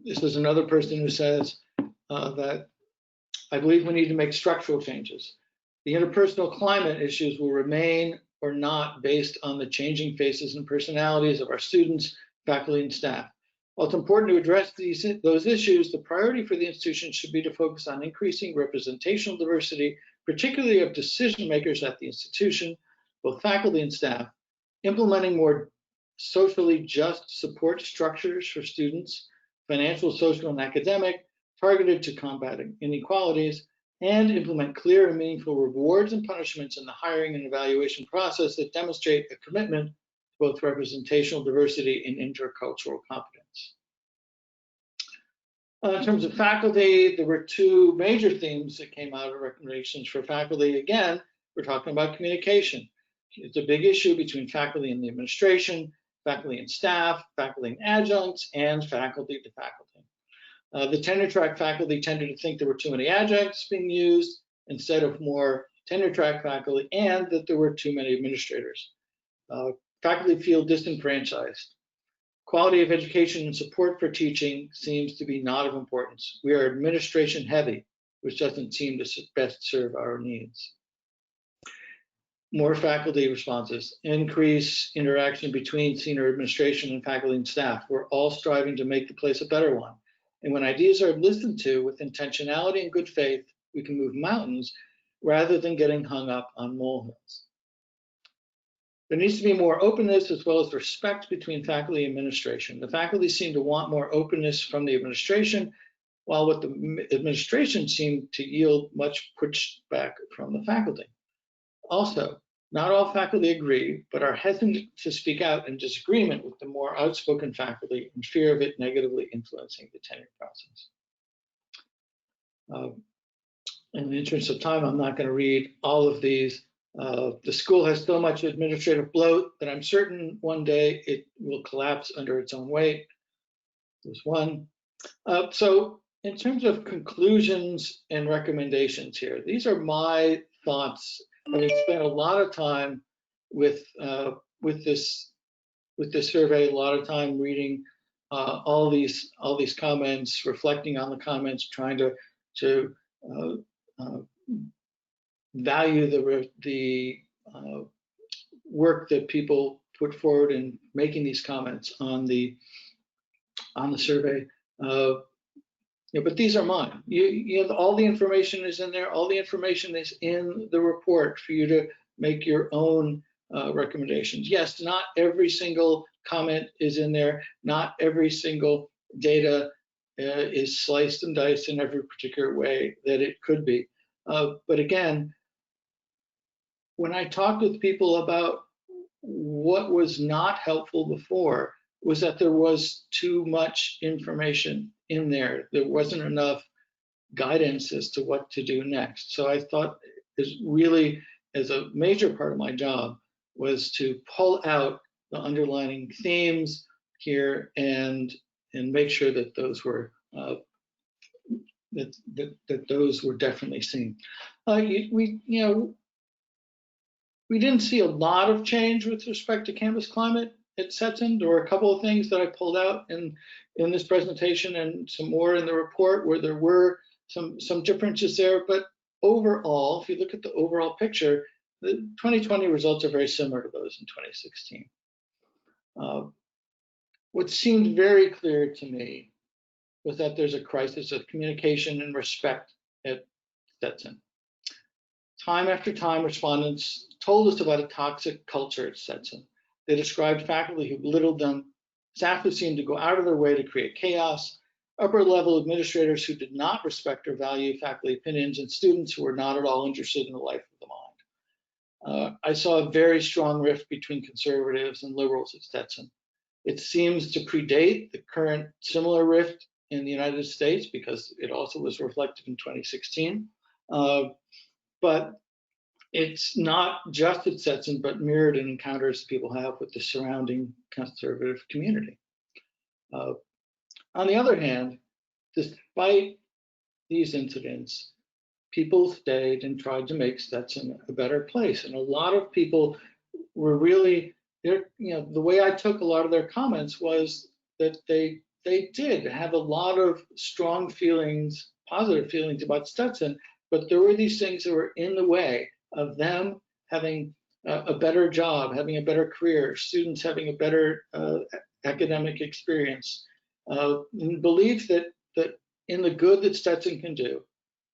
This is another person who says that I believe we need to make structural changes. The interpersonal climate issues will remain or not based on the changing faces and personalities of our students, faculty, and staff. While it's important to address those issues, the priority for the institution should be to focus on increasing representational diversity, particularly of decision makers at the institution, both faculty and staff, implementing more socially just support structures for students, financial, social, and academic, targeted to combating inequalities, and implement clear and meaningful rewards and punishments in the hiring and evaluation process that demonstrate a commitment to both representational diversity and intercultural competence. In terms of faculty, there were two major themes that came out of recommendations for faculty. Again, we're talking about communication. It's a big issue between faculty and the administration, faculty and staff, faculty and adjuncts, and faculty to faculty. The tenure track faculty tended to think there were too many adjuncts being used instead of more tenure track faculty, and that there were too many administrators. Faculty feel disenfranchised. Quality of education and support for teaching seems to be not of importance. We are administration heavy, which doesn't seem to best serve our needs. More faculty responses. Increase interaction between senior administration and faculty and staff. We're all striving to make the place a better one. And when ideas are listened to with intentionality and good faith, we can move mountains rather than getting hung up on molehills. There needs to be more openness as well as respect between faculty and administration. The faculty seem to want more openness from the administration, while what the administration seemed to yield much pushback from the faculty. Also, Not all faculty agree, but are hesitant to speak out in disagreement with the more outspoken faculty in fear of it negatively influencing the tenure process. In the interest of time, I'm not going to read all of these. The school has so much administrative bloat that I'm certain one day it will collapse under its own weight. There's one. So in terms of conclusions and recommendations here, these are my thoughts. Having spent a lot of time with this survey, a lot of time reading all these comments, reflecting on the comments, trying to value the work that people put forward in making these comments on the survey. Yeah, but these are mine. You know, all the information is in there. All the information is in the report for you to make your own recommendations. Yes, not every single comment is in there. Not every single data is sliced and diced in every particular way that it could be. But again, when I talked with people about what was not helpful before, was that there was too much information in there. There wasn't enough guidance as to what to do next. So I thought is really, as a major part of my job, was to pull out the underlining themes here and make sure that those were that those were definitely seen. We didn't see a lot of change with respect to campus climate at Stetson. There were a couple of things that I pulled out in this presentation and some more in the report where there were some differences there. But overall, if you look at the overall picture, the 2020 results are very similar to those in 2016. What seemed very clear to me was that there's a crisis of communication and respect at Stetson. Time after time, respondents told us about a toxic culture at Stetson. They described faculty who belittled them, staff who seemed to go out of their way to create chaos, upper-level administrators who did not respect or value faculty opinions, and students who were not at all interested in the life of the mind. I saw a very strong rift between conservatives and liberals at Stetson. It seems to predate the current similar rift in the United States because it also was reflected in 2016. But it's not just at Stetson, but mirrored in encounters people have with the surrounding conservative community. On the other hand, despite these incidents, people stayed and tried to make Stetson a better place. And a lot of people were really, the way I took a lot of their comments was that they did have a lot of strong feelings, positive feelings about Stetson, but there were these things that were in the way of them having a better job, having a better career, students having a better academic experience, and believe that in the good that Stetson can do,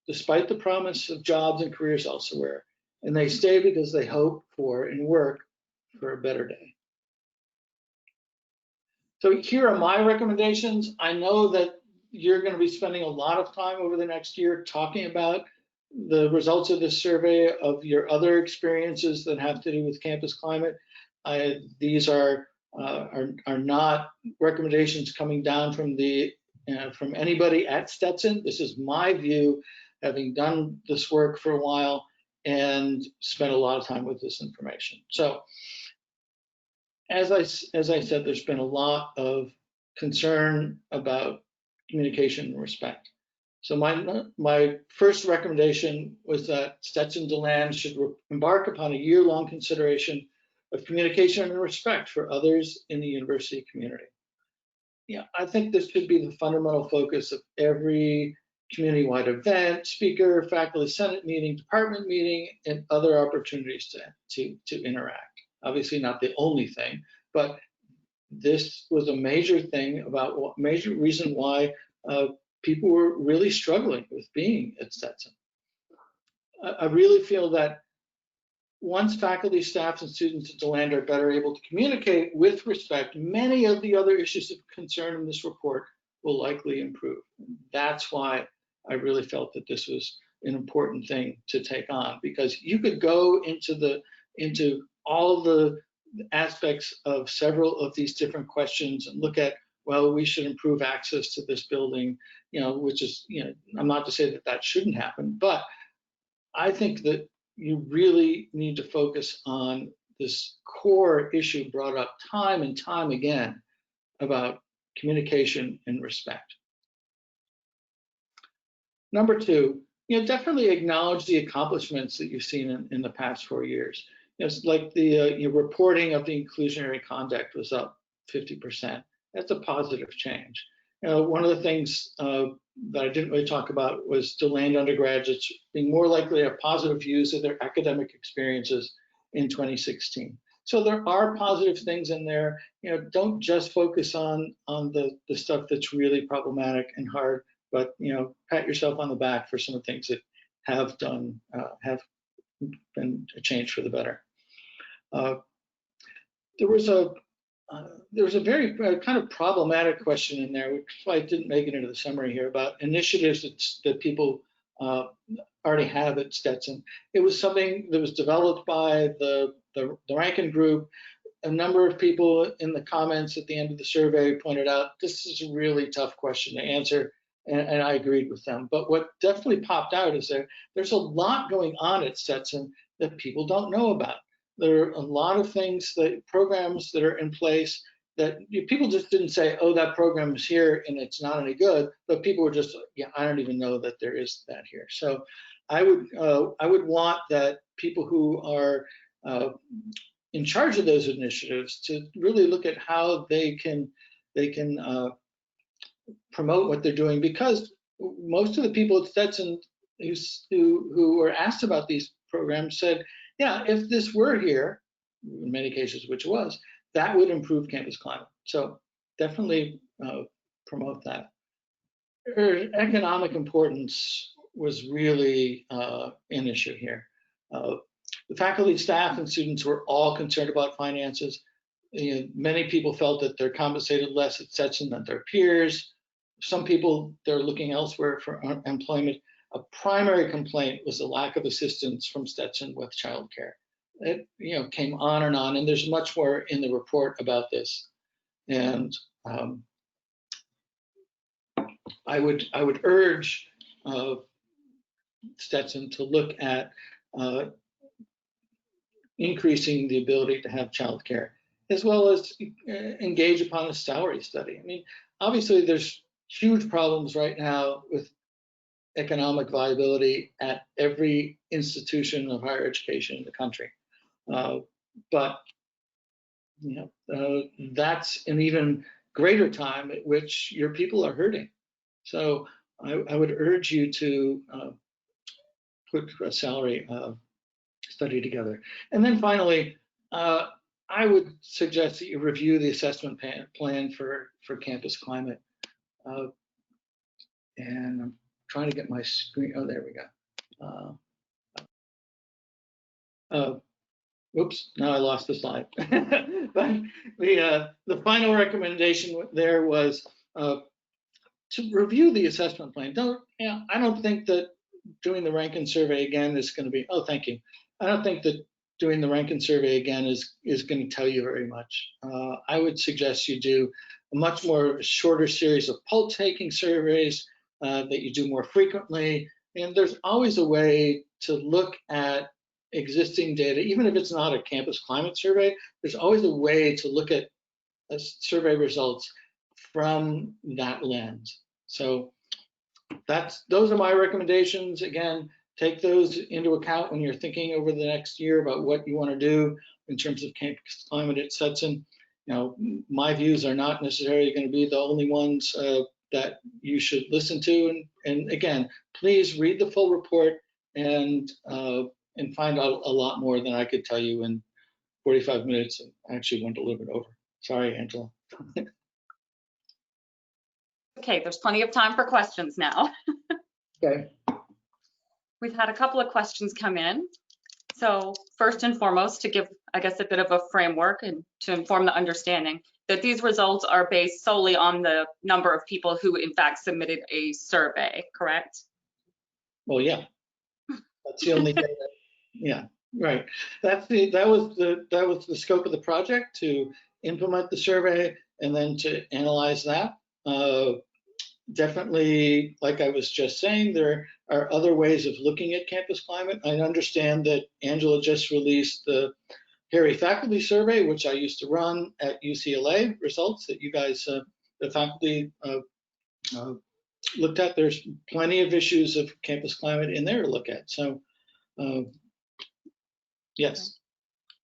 despite the promise of jobs and careers elsewhere, and they stay because they hope for and work for a better day. So here are my recommendations. I know that you're going to be spending a lot of time over the next year talking about the results of this survey, of your other experiences that have to do with campus climate. These are not recommendations coming down from from anybody at Stetson. This is my view, having done this work for a while and spent a lot of time with this information. So, as I said, there's been a lot of concern about communication and respect. So my first recommendation was that Stetson DeLand should embark upon a year-long consideration of communication and respect for others in the university community. Yeah, I think this should be the fundamental focus of every community-wide event, speaker, faculty senate meeting, department meeting, and other opportunities to interact. Obviously not the only thing, but this was a major thing about major reason why people were really struggling with being at Stetson. I really feel that once faculty, staff, and students at DeLand are better able to communicate with respect, many of the other issues of concern in this report will likely improve. That's why I really felt that this was an important thing to take on, because you could go into the into all the aspects of several of these different questions and look at, well, we should improve access to this building, which is, I'm not to say that that shouldn't happen, but I think that you really need to focus on this core issue brought up time and time again about communication and respect. Number two, definitely acknowledge the accomplishments that you've seen in the past 4 years. It's like the reporting of the inclusionary conduct was up 50%. That's a positive change. One of the things that I didn't really talk about was DeLand undergraduates being more likely to have positive views of their academic experiences in 2016. So there are positive things in there. Don't just focus on the stuff that's really problematic and hard, but pat yourself on the back for some of the things that have been a change for the better. There was a very kind of problematic question in there, which I didn't make it into the summary here, about initiatives that people already have at Stetson. It was something that was developed by the Rankin Group. A number of people in the comments at the end of the survey pointed out this is a really tough question to answer, and I agreed with them. But what definitely popped out is there's a lot going on at Stetson that people don't know about. There are a lot of things, programs that are in place that people just didn't say, oh, that program is here and it's not any good, but people were just, yeah, I don't even know that there is that here. So I would want that people who are in charge of those initiatives to really look at how they can promote what they're doing, because most of the people at Stetson who were asked about these programs said, yeah, if this were here, in many cases, which it was, that would improve campus climate. So definitely promote that. Economic importance was really an issue here. The faculty, staff, and students were all concerned about finances. Many people felt that they're compensated less at Stetson than their peers. Some people, they're looking elsewhere for employment. A primary complaint was the lack of assistance from Stetson with childcare. It came on, and there's much more in the report about this. And I would urge Stetson to look at increasing the ability to have childcare, as well as engage upon a salary study. I mean, obviously there's huge problems right now with economic viability at every institution of higher education in the country. But that's an even greater time at which your people are hurting. So I would urge you to put a salary study together. And then finally, I would suggest that you review the assessment plan for campus climate. And I'm trying to get my screen. Oh, there we go. Oops, now I lost the slide. But the final recommendation there was to review the assessment plan. I don't think that doing the Rankin survey again is going to be, oh, thank you. I don't think that doing the Rankin survey again is going to tell you very much. I would suggest you do a much more shorter series of poll taking surveys that you do more frequently. And there's always a way to look at existing data, even if it's not a campus climate survey, there's always a way to look at survey results from that lens. So those are my recommendations. Again, take those into account when you're thinking over the next year about what you want to do in terms of campus climate at Stetson. My views are not necessarily going to be the only ones that you should listen to. And again, please read the full report and find out a lot more than I could tell you in 45 minutes. I actually went a little bit over. Sorry, Angela. Okay, there's plenty of time for questions now. Okay. We've had a couple of questions come in. So first and foremost, to give, I guess, a bit of a framework and to inform the understanding that these results are based solely on the number of people who in fact submitted a survey, correct? Well, yeah. That's the only thing that, yeah. Right. That was the scope of the project, to implement the survey and then to analyze that. Definitely, like I was just saying, there are other ways of looking at campus climate. I understand that Angela just released the Harry Faculty Survey, which I used to run at UCLA, results that you guys, the faculty, looked at. There's plenty of issues of campus climate in there to look at. So, yes.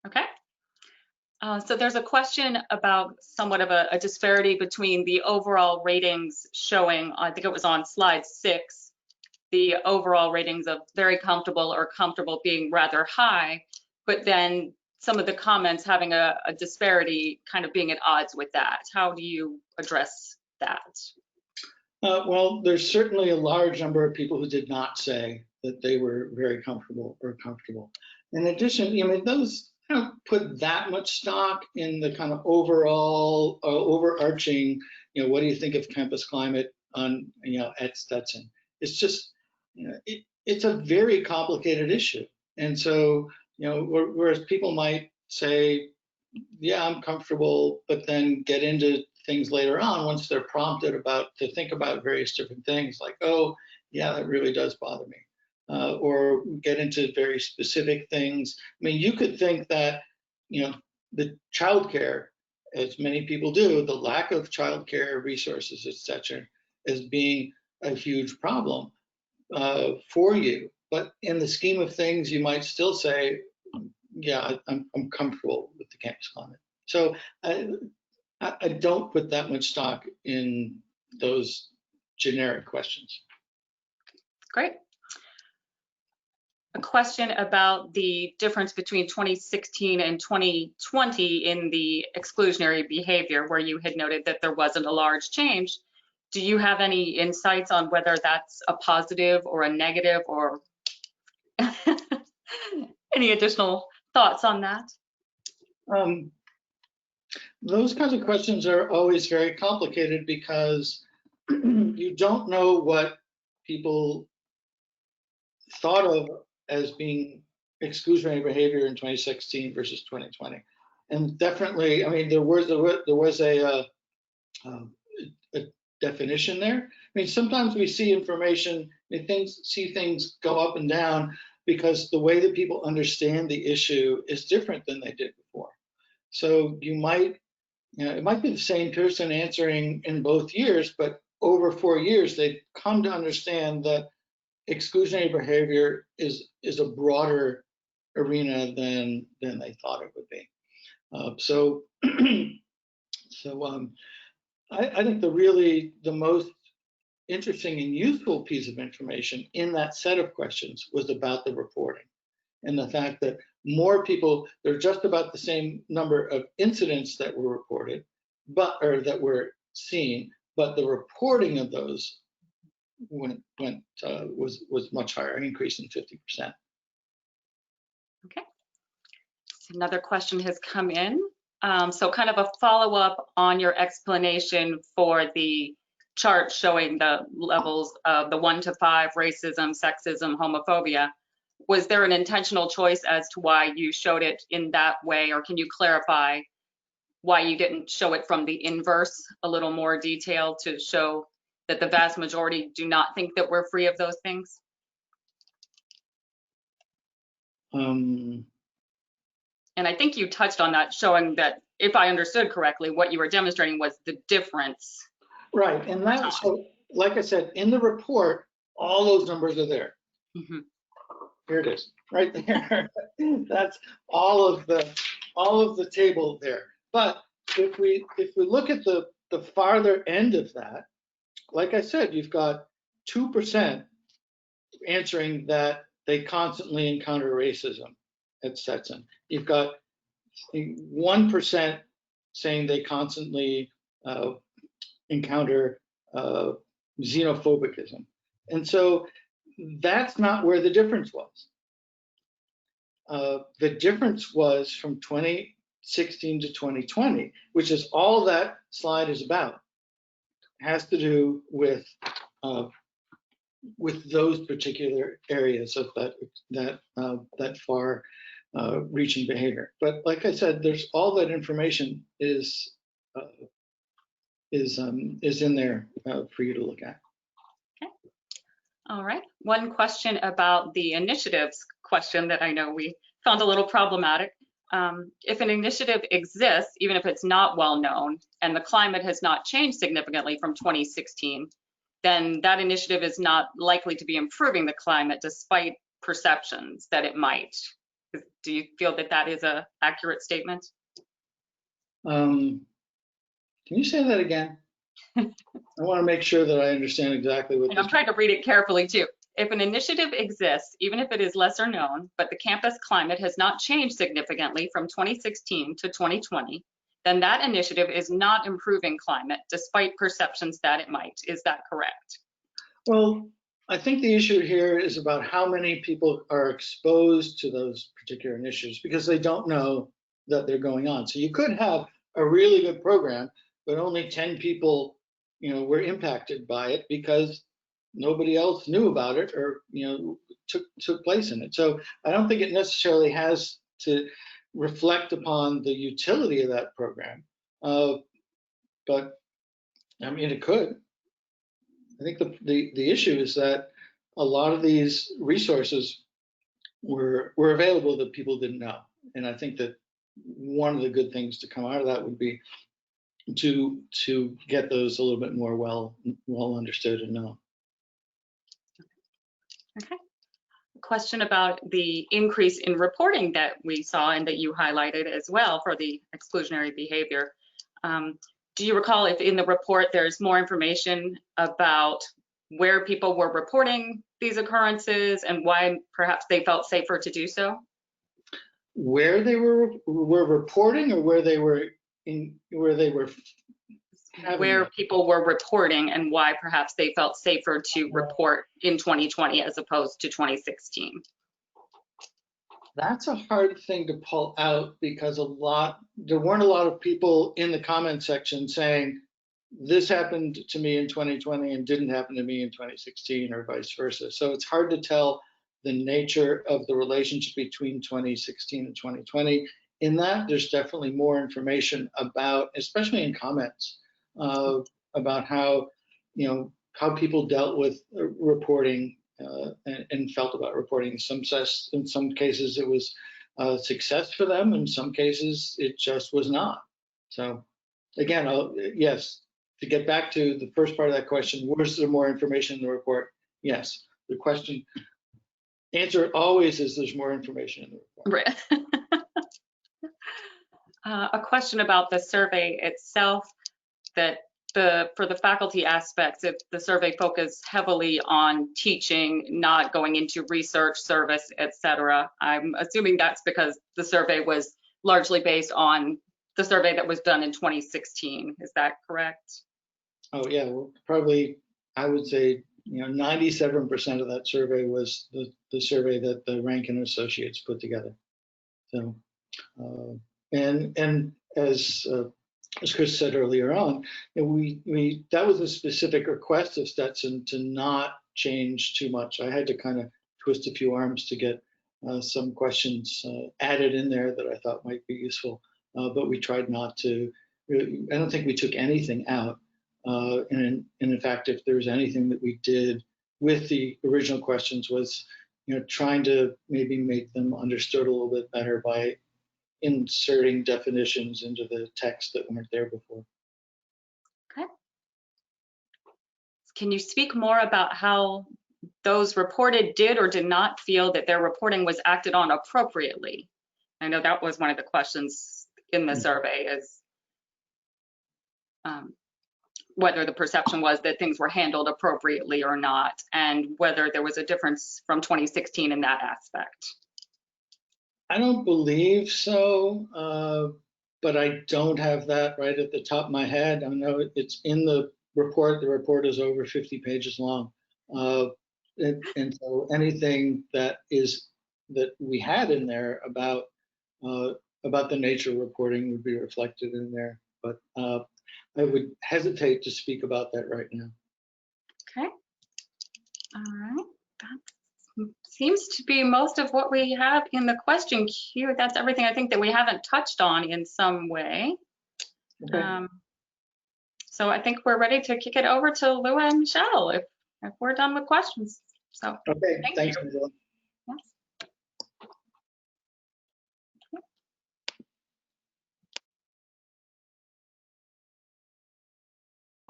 Okay. So there's a question about somewhat of a disparity between the overall ratings showing, I think it was on slide 6, the overall ratings of very comfortable or comfortable being rather high, but then some of the comments having a disparity kind of being at odds with that. How do you address that? Well, there's certainly a large number of people who did not say that they were very comfortable or comfortable. In addition, those don't put that much stock in the kind of overall overarching, what do you think of campus climate on, at Stetson? It's just, it's a very complicated issue. And so, whereas people might say, yeah, I'm comfortable, but then get into things later on once they're prompted to think about various different things, like, oh, yeah, that really does bother me. Or get into very specific things. I mean, you could think that, the childcare, as many people do, the lack of childcare resources, et cetera, as being a huge problem for you. But in the scheme of things, you might still say, yeah, I'm comfortable with the campus climate. So I don't put that much stock in those generic questions. Great. A question about the difference between 2016 and 2020 in the exclusionary behavior, where you had noted that there wasn't a large change. Do you have any insights on whether that's a positive or a negative, or any additional thoughts on that? Those kinds of questions are always very complicated because you don't know what people thought of as being exclusionary behavior in 2016 versus 2020. And definitely, I mean, there was a definition there. I mean, sometimes we see information, see things go up and down because the way that people understand the issue is different than they did before. So you might, it might be the same person answering in both years, but over 4 years, they've come to understand that exclusionary behavior is a broader arena than they thought it would be. I think the most interesting and useful piece of information in that set of questions was about the reporting, and the fact that more people, there are just about the same number of incidents that were reported, that were seen, but the reporting of those was much higher, an increase in 50%. Okay. Another question has come in. So kind of a follow-up on your explanation for the chart showing the levels of the 1 to 5, racism, sexism, homophobia. Was there an intentional choice as to why you showed it in that way, or can you clarify why you didn't show it from the inverse, a little more detail to show that the vast majority do not think that we're free of those things? And I think you touched on that, showing that, if I understood correctly, what you were demonstrating was the difference. Right, and that, so like I said, in the report, all those numbers are there. Mm-hmm. Here it is, right there. That's all of the table there. But if we look at the farther end of that, like I said, you've got 2% answering that they constantly encounter racism at Stetson. You've got 1% saying they constantly encounter xenophobicism. And so that's not where the difference was. The difference was from 2016 to 2020, which is all that slide is about. It has to do with those particular areas of that far reaching behavior. But like I said, there's all that information is in there for you to look at. Okay. All right. One question about the initiatives question that I know we found a little problematic. If an initiative exists, even if it's not well known, and the climate has not changed significantly from 2016, then that initiative is not likely to be improving the climate despite perceptions that it might. Do you feel that that is an accurate statement? Can you say that again? I want to make sure that I understand exactly what. And I'm trying to read it carefully too. If an initiative exists, even if it is lesser known, but the campus climate has not changed significantly from 2016 to 2020, then that initiative is not improving climate despite perceptions that it might. Is that correct? Well, I think the issue here is about how many people are exposed to those particular initiatives because they don't know that they're going on. So you could have a really good program, but only 10 people, were impacted by it because nobody else knew about it or, took place in it. So I don't think it necessarily has to reflect upon the utility of that program. But I mean, it could. I think the issue is that a lot of these resources were available that people didn't know. And I think that one of the good things to come out of that would be to get those a little bit more well understood and known. Okay. A question about the increase in reporting that we saw and that you highlighted as well for the exclusionary behavior. Do you recall if in the report there's more information about where people were reporting these occurrences and why perhaps they felt safer to do so? Where they were reporting or where people were reporting and why perhaps they felt safer to report in 2020 as opposed to 2016. That's a hard thing to pull out because there weren't a lot of people in the comment section saying this happened to me in 2020 and didn't happen to me in 2016 or vice versa. So it's hard to tell the nature of the relationship between 2016 and 2020. In that, there's definitely more information about, especially in comments, about how people dealt with reporting and felt about reporting. In some cases, it was a success for them. In some cases, it just was not. So again, yes, to get back to the first part of that question, was there more information in the report? Yes. The answer always is there's more information in the report. Right. A question about the survey itself, that for the faculty aspects, if the survey focused heavily on teaching, not going into research, service, etc. I'm assuming that's because the survey was largely based on the survey that was done in 2016. Is that correct? Oh yeah, well, probably I would say 97% of that survey was the survey that the Rankin Associates put together. So and as Chris said earlier on, that was a specific request of Stetson to not change too much. I had to kind of twist a few arms to get some questions added in there that I thought might be useful, but we tried not to. I don't think we took anything out. And in fact, if there was anything that we did with the original questions was, trying to maybe make them understood a little bit better by inserting definitions into the text that weren't there before. Okay. Can you speak more about how those reported did or did not feel that their reporting was acted on appropriately? I know that was one of the questions in the survey, is whether the perception was that things were handled appropriately or not, and whether there was a difference from 2016 in that aspect. I don't believe so, but I don't have that right at the top of my head. I know it's in the report. The report is over 50 pages long. And so anything that we had in there about the nature of reporting would be reflected in there. But I would hesitate to speak about that right now. Okay. All right. That's seems to be most of what we have in the question queue. That's everything I think that we haven't touched on in some way. Okay. So I think we're ready to kick it over to Lua and Michelle if we're done with questions. So Okay, thank thanks, you. Angela. Yes.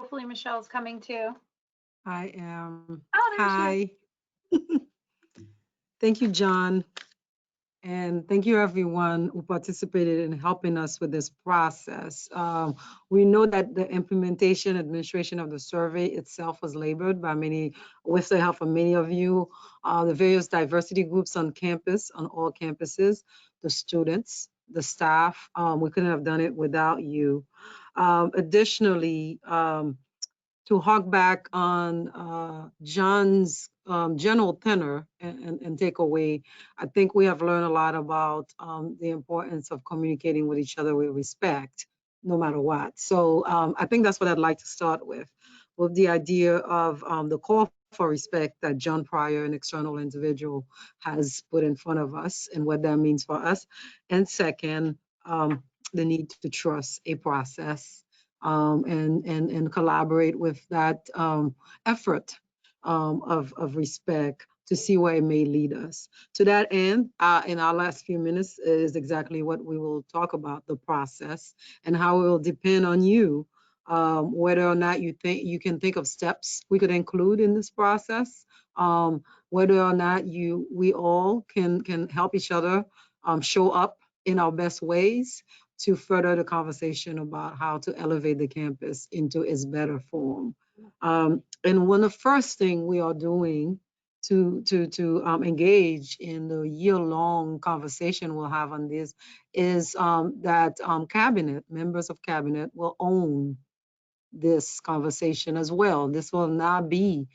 Hopefully Michelle's coming too. I am. Oh, there she is. Hi. Thank you, John. And thank you, everyone who participated in helping us with this process. We know that the implementation administration of the survey itself was labored by many, with the help of many of you, the various diversity groups on campus, on all campuses, the students, the staff. We couldn't have done it without you. Additionally, to hark back on John's general tenor and takeaway, I think we have learned a lot about the importance of communicating with each other with respect, no matter what. So I think that's what I'd like to start with the idea of the call for respect that John Pryor, an external individual, has put in front of us and what that means for us. And second, the need to trust a process and collaborate with that effort of respect to see where it may lead us. To that end, in our last few minutes is exactly what we will talk about, the process and how it will depend on you, whether or not you think you can think of steps we could include in this process, whether or not we all can help each other show up in our best ways to further the conversation about how to elevate the campus into its better form. And one of the first thing we are doing to engage in the year-long conversation we'll have on this is that cabinet, members of cabinet will own this conversation as well. This will not be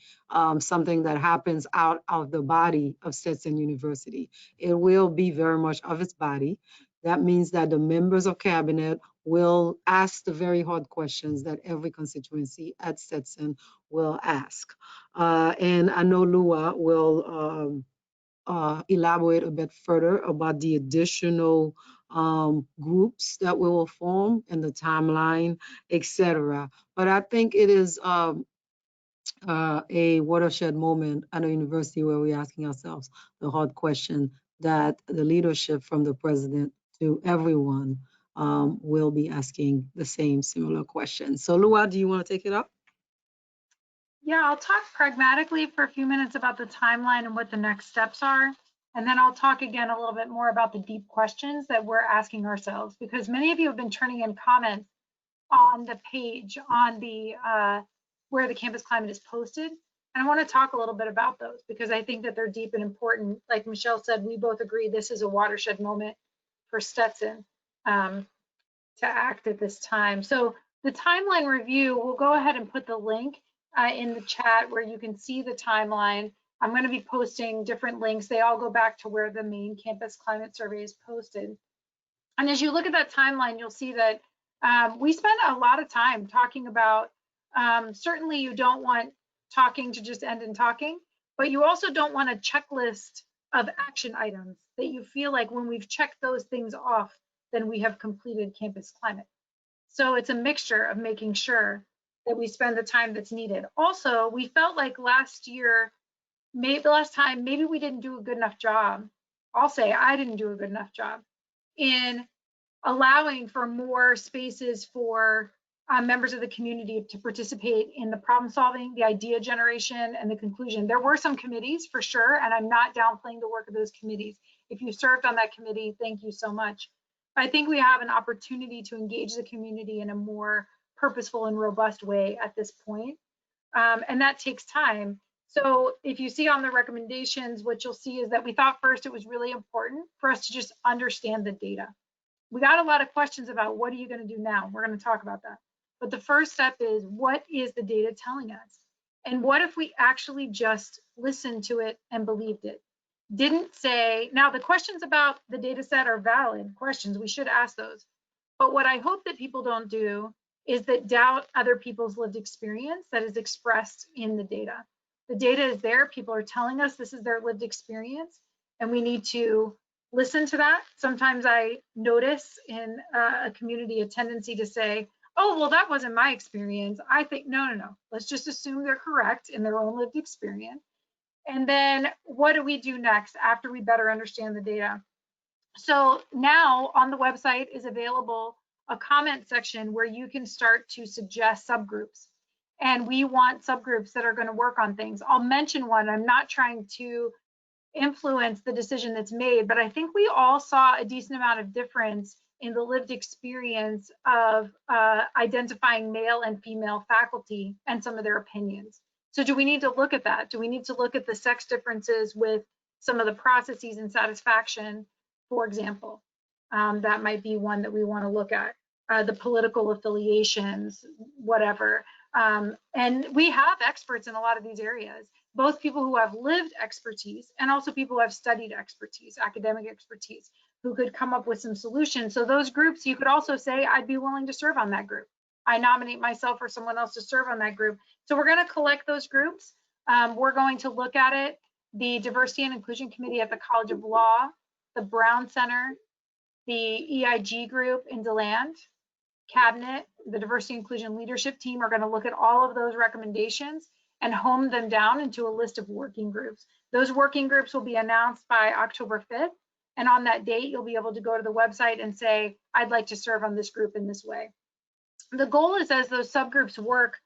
something that happens out of the body of Stetson University. It will be very much of its body. That means that the members of cabinet will ask the very hard questions that every constituency at Stetson will ask. And I know Lua will elaborate a bit further about the additional groups that we will form and the timeline, etc. But I think it is a watershed moment at a university where we're asking ourselves the hard question that the leadership from the president to everyone will be asking the same similar question. So Lua, do you want to take it up? Yeah, I'll talk pragmatically for a few minutes about the timeline and what the next steps are. And then I'll talk again a little bit more about the deep questions that we're asking ourselves, because many of you have been turning in comments on the page on the where the campus climate is posted. And I want to talk a little bit about those because I think that they're deep and important. Like Michelle said, we both agree this is a watershed moment for Stetson to act at this time. So the timeline review, we'll go ahead and put the link in the chat where you can see the timeline. I'm going to be posting different links. They all go back to where the main campus climate survey is posted. And as you look at that timeline, you'll see that we spent a lot of time talking about, certainly you don't want talking to just end in talking, but you also don't want a checklist of action items that you feel like when we've checked those things off, then we have completed campus climate. So it's a mixture of making sure that we spend the time that's needed. Also, we felt like last year, maybe we didn't do a good enough job. I'll say I didn't do a good enough job in allowing for more spaces for members of the community to participate in the problem solving, the idea generation, and the conclusion. There were some committees for sure, and I'm not downplaying the work of those committees. If you served on that committee, thank you so much. I think we have an opportunity to engage the community in a more purposeful and robust way at this point. And that takes time. So if you see on the recommendations, what you'll see is that we thought first it was really important for us to just understand the data. We got a lot of questions about what are you going to do now? We're going to talk about that. But the first step is, what is the data telling us? And what if we actually just listened to it and believed it? Didn't say, now the questions about the data set are valid questions. We should ask those. But what I hope that people don't do is that doubt other people's lived experience that is expressed in the data. The data is there. People are telling us this is their lived experience, and we need to listen to that. Sometimes I notice in a community a tendency to say, oh, well, that wasn't my experience. I think, no. Let's just assume they're correct in their own lived experience. And then what do we do next after we better understand the data? So now on the website is available a comment section where you can start to suggest subgroups. And we want subgroups that are going to work on things. I'll mention one. I'm not trying to influence the decision that's made, but I think we all saw a decent amount of difference in the lived experience of identifying male and female faculty and some of their opinions. So do we need to look at that? Do we need to look at the sex differences with some of the processes and satisfaction, for example? That might be one that we want to look at. The political affiliations, whatever. And we have experts in a lot of these areas, both people who have lived expertise and also people who have studied expertise, academic expertise, who could come up with some solutions. So those groups, you could also say, I'd be willing to serve on that group. I nominate myself or someone else to serve on that group. So we're going to collect those groups. We're going to look at it. The Diversity and Inclusion Committee at the College of Law, the Brown Center, the EIG group in DeLand, Cabinet, the Diversity Inclusion Leadership Team are going to look at all of those recommendations and hone them down into a list of working groups. Those working groups will be announced by October 5th. And on that date, you'll be able to go to the website and say, I'd like to serve on this group in this way. The goal is as those subgroups work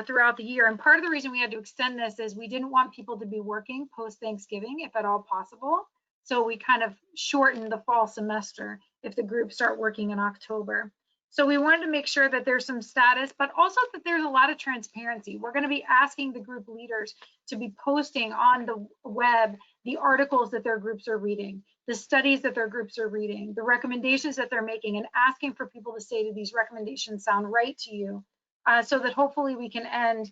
throughout the year, and part of the reason we had to extend this is we didn't want people to be working post-Thanksgiving, if at all possible. So we kind of shortened the fall semester if the groups start working in October. So we wanted to make sure that there's some status, but also that there's a lot of transparency. We're going to be asking the group leaders to be posting on the web the articles that their groups are reading, the studies that their groups are reading, the recommendations that they're making, and asking for people to say, do these recommendations sound right to you? So that hopefully we can end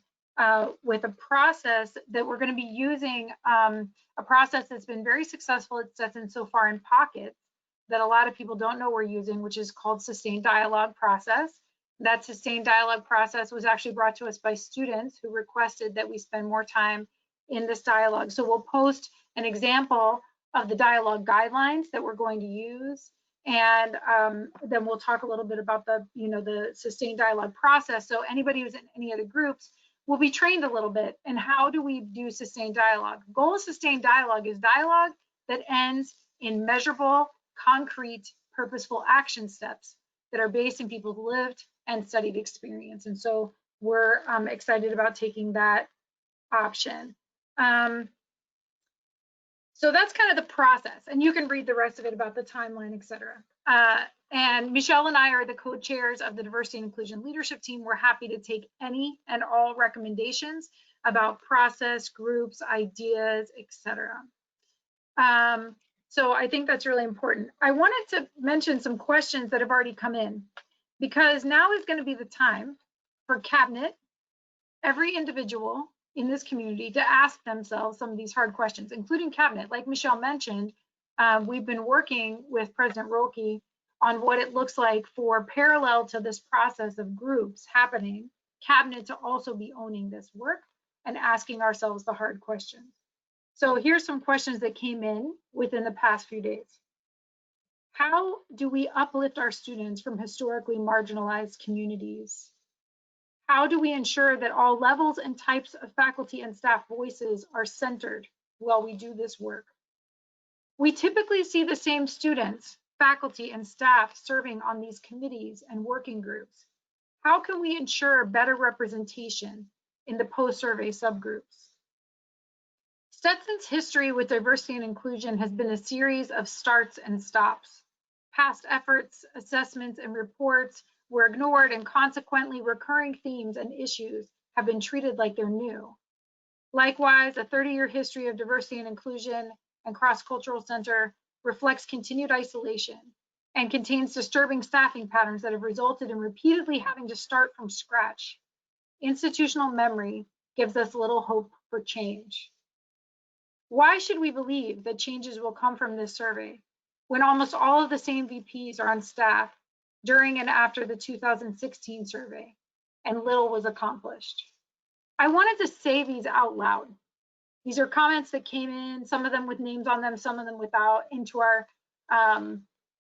with a process that we're going to be using, a process that's been very successful at Stetson so far in pockets, that a lot of people don't know we're using, which is called sustained dialogue process. That sustained dialogue process was actually brought to us by students who requested that we spend more time in this dialogue. So we'll post an example of the dialogue guidelines that we're going to use. And then we'll talk a little bit about the, the sustained dialogue process. So anybody who's in any of the groups will be trained a little bit. And how do we do sustained dialogue? The goal of sustained dialogue is dialogue that ends in measurable, concrete, purposeful action steps that are based in people's lived and studied experience. And so we're excited about taking that option. So that's kind of the process, and you can read the rest of it about the timeline, et cetera. And Michèle and I are the co-chairs of the Diversity and Inclusion Leadership Team. We're happy to take any and all recommendations about process, groups, ideas, et cetera. So I think that's really important. I wanted to mention some questions that have already come in, because now is going to be the time for Cabinet, every individual in this community, to ask themselves some of these hard questions, including Cabinet. Like Michèle mentioned, we've been working with President Roellke on what it looks like for, parallel to this process of groups happening, Cabinet to also be owning this work and asking ourselves the hard questions. So here's some questions that came in within the past few days. How do we uplift our students from historically marginalized communities? How do we ensure that all levels and types of faculty and staff voices are centered while we do this work? We typically see the same students, faculty, and staff serving on these committees and working groups. How can we ensure better representation in the post-survey subgroups? Stetson's history with diversity and inclusion has been a series of starts and stops. Past efforts, assessments, and reports were ignored, and consequently recurring themes and issues have been treated like they're new. Likewise, a 30-year history of diversity and inclusion and cross-cultural center reflects continued isolation and contains disturbing staffing patterns that have resulted in repeatedly having to start from scratch. Institutional memory gives us little hope for change. Why should we believe that changes will come from this survey when almost all of the same VPs are on staff during and after the 2016 survey, and little was accomplished? I wanted to say these out loud. These are comments that came in, some of them with names on them, some of them without, into our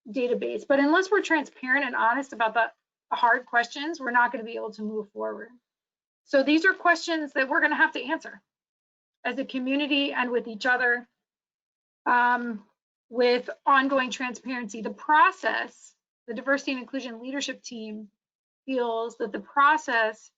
database. But unless we're transparent and honest about the hard questions, we're not going to be able to move forward. So these are questions that we're going to have to answer as a community and with each other, with ongoing transparency. The process, the diversity and inclusion leadership team feels that the process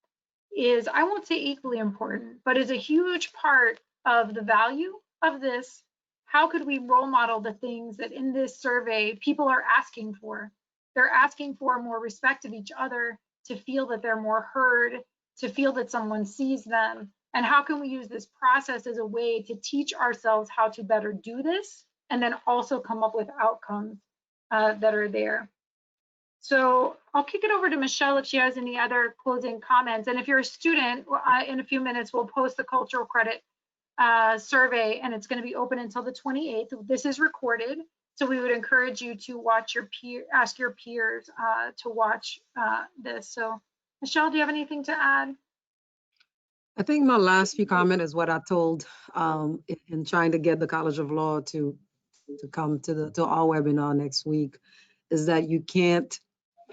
is, I won't say equally important, but is a huge part of the value of this. How could we role model the things that in this survey people are asking for? They're asking for more respect of each other, to feel that they're more heard, to feel that someone sees them. And how can we use this process as a way to teach ourselves how to better do this, and then also come up with outcomes that are there. So I'll kick it over to Michèle if she has any other closing comments. And if you're a student, in a few minutes, we'll post the cultural credit survey, and it's going to be open until the 28th. This is recorded, so we would encourage you to watch your ask your peers to watch this. So Michèle, do you have anything to add? I think my last few comment is what I told in trying to get the College of Law to come to our webinar next week, is that you can't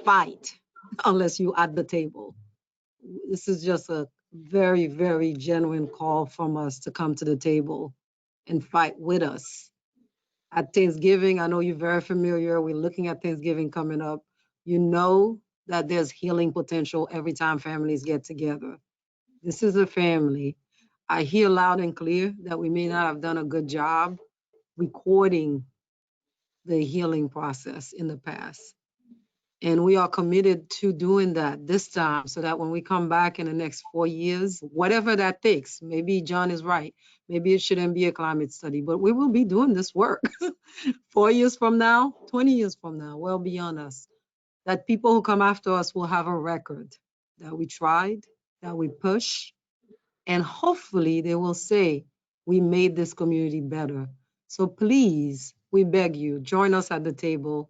fight unless you're at the table. This is just a very, very genuine call from us to come to the table and fight with us. At Thanksgiving, I know you're very familiar. We're looking at Thanksgiving coming up. You know that there's healing potential every time families get together. This is a family. I hear loud and clear that we may not have done a good job recording the healing process in the past. And we are committed to doing that this time, so that when we come back in the next 4 years, whatever that takes, maybe John is right, maybe it shouldn't be a climate study, but we will be doing this work 4 years from now, 20 years from now, well beyond us, that people who come after us will have a record that we tried, that we push, and hopefully they will say, we made this community better. So please, we beg you, join us at the table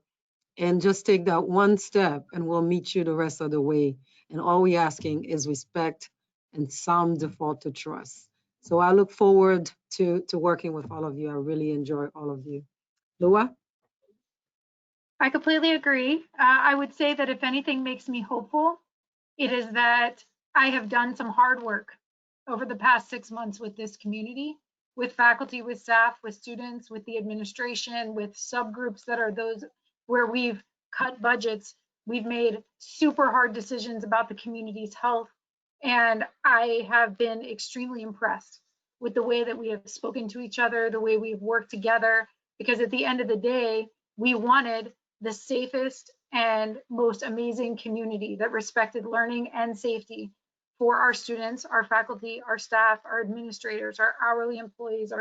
and just take that one step, and we'll meet you the rest of the way. And all we're asking is respect and some default to trust. So I look forward to working with all of you. I really enjoy all of you. Lua? I completely agree. I would say that if anything makes me hopeful, it is that I have done some hard work over the past 6 months with this community, with faculty, with staff, with students, with the administration, with subgroups that are those where we've cut budgets. We've made super hard decisions about the community's health. And I have been extremely impressed with the way that we have spoken to each other, the way we've worked together, because at the end of the day, we wanted the safest and most amazing community that respected learning and safety for our students, our faculty, our staff, our administrators, our hourly employees,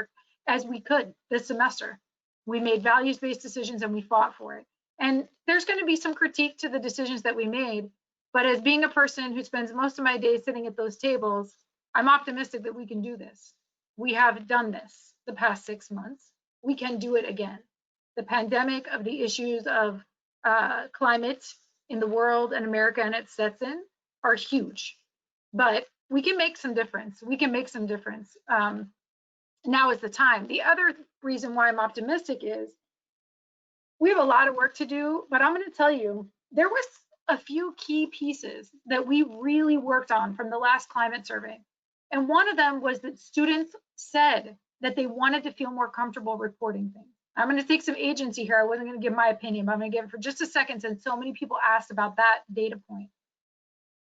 as we could this semester. We made values-based decisions and we fought for it. And there's going to be some critique to the decisions that we made, but as being a person who spends most of my days sitting at those tables, I'm optimistic that we can do this. We have done this the past 6 months. We can do it again. The pandemic, of the issues of climate in the world and America and at Stetson are huge, but we can make some difference. We can make some difference. Now is the time. The other reason why I'm optimistic is we have a lot of work to do, but I'm going to tell you, there was a few key pieces that we really worked on from the last climate survey. And one of them was that students said that they wanted to feel more comfortable reporting things. I'm going to take some agency here. I wasn't going to give my opinion, but I'm going to give it for just a second, since so many people asked about that data point.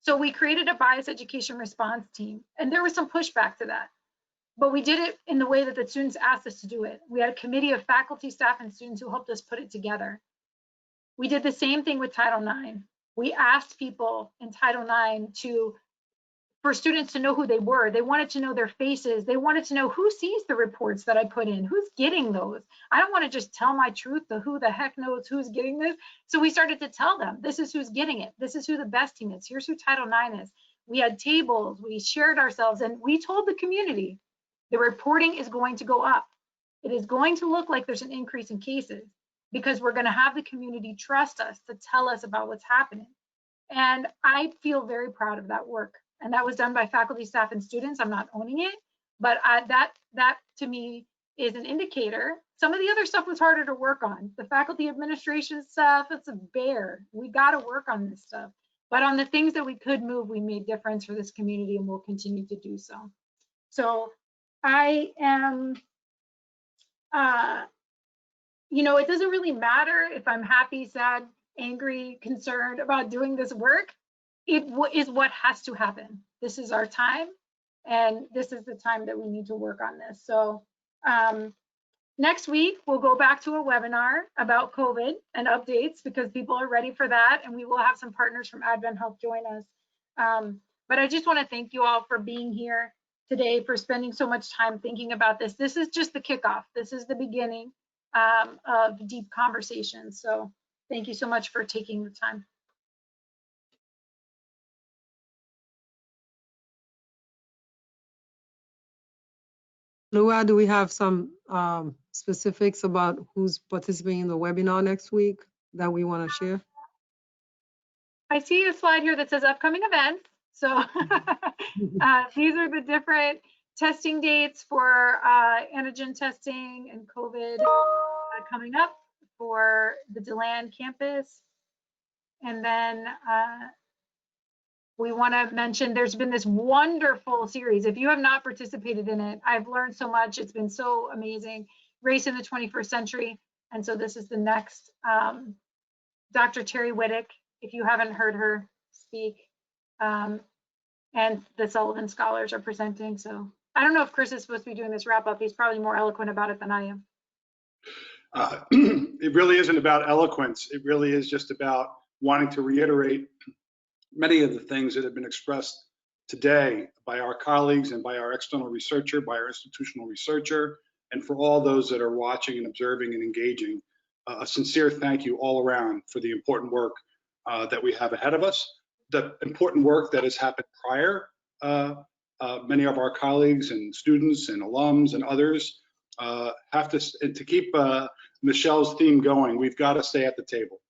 So we created a bias education response team, and there was some pushback to that. But we did it in the way that the students asked us to do it. We had a committee of faculty, staff, and students who helped us put it together. We did the same thing with Title IX. We asked people in Title IX for students to know who they were. They wanted to know their faces. They wanted to know who sees the reports that I put in, who's getting those. I don't want to just tell my truth, who the heck knows who's getting this. So we started to tell them, this is who's getting it. This is who the best team is. Here's who Title IX is. We had tables, we shared ourselves, and we told the community, the reporting is going to go up. It is going to look like there's an increase in cases, because we're going to have the community trust us to tell us about what's happening. And I feel very proud of that work. and that was done by faculty, staff, and students. I'm not owning it, but that to me is an indicator. Some of the other stuff was harder to work on. The faculty administration stuff, it's a bear. We got to work on this stuff. But on the things that we could move, we made difference for this community, and we'll continue to do so. So I am, it doesn't really matter if I'm happy, sad, angry, concerned about doing this work. It is what has to happen. This is our time, and this is the time that we need to work on this. So next week, we'll go back to a webinar about COVID and updates, because people are ready for that, and we will have some partners from Advent Health join us. But I just want to thank you all for being here today, for spending so much time thinking about this. This is just the kickoff. This is the beginning of deep conversations. So thank you so much for taking the time. Lua, do we have some specifics about who's participating in the webinar next week that we want to share? I see a slide here that says upcoming events. So these are the different testing dates for antigen testing and COVID coming up for the DeLand campus. And then we want to mention there's been this wonderful series. If you have not participated in it, I've learned so much. It's been so amazing. Race in the 21st Century. And so this is the next Dr. Terry Whittick, if you haven't heard her speak. And the Sullivan Scholars are presenting. So I don't know if Chris is supposed to be doing this wrap up. He's probably more eloquent about it than I am. It really isn't about eloquence. It really is just about wanting to reiterate many of the things that have been expressed today by our colleagues and by our external researcher, by our institutional researcher, and for all those that are watching and observing and engaging. A sincere thank you all around for the important work that we have ahead of us, the important work that has happened prior. Many of our colleagues and students and alums and others have to keep Michèle's theme going. We've got to stay at the table.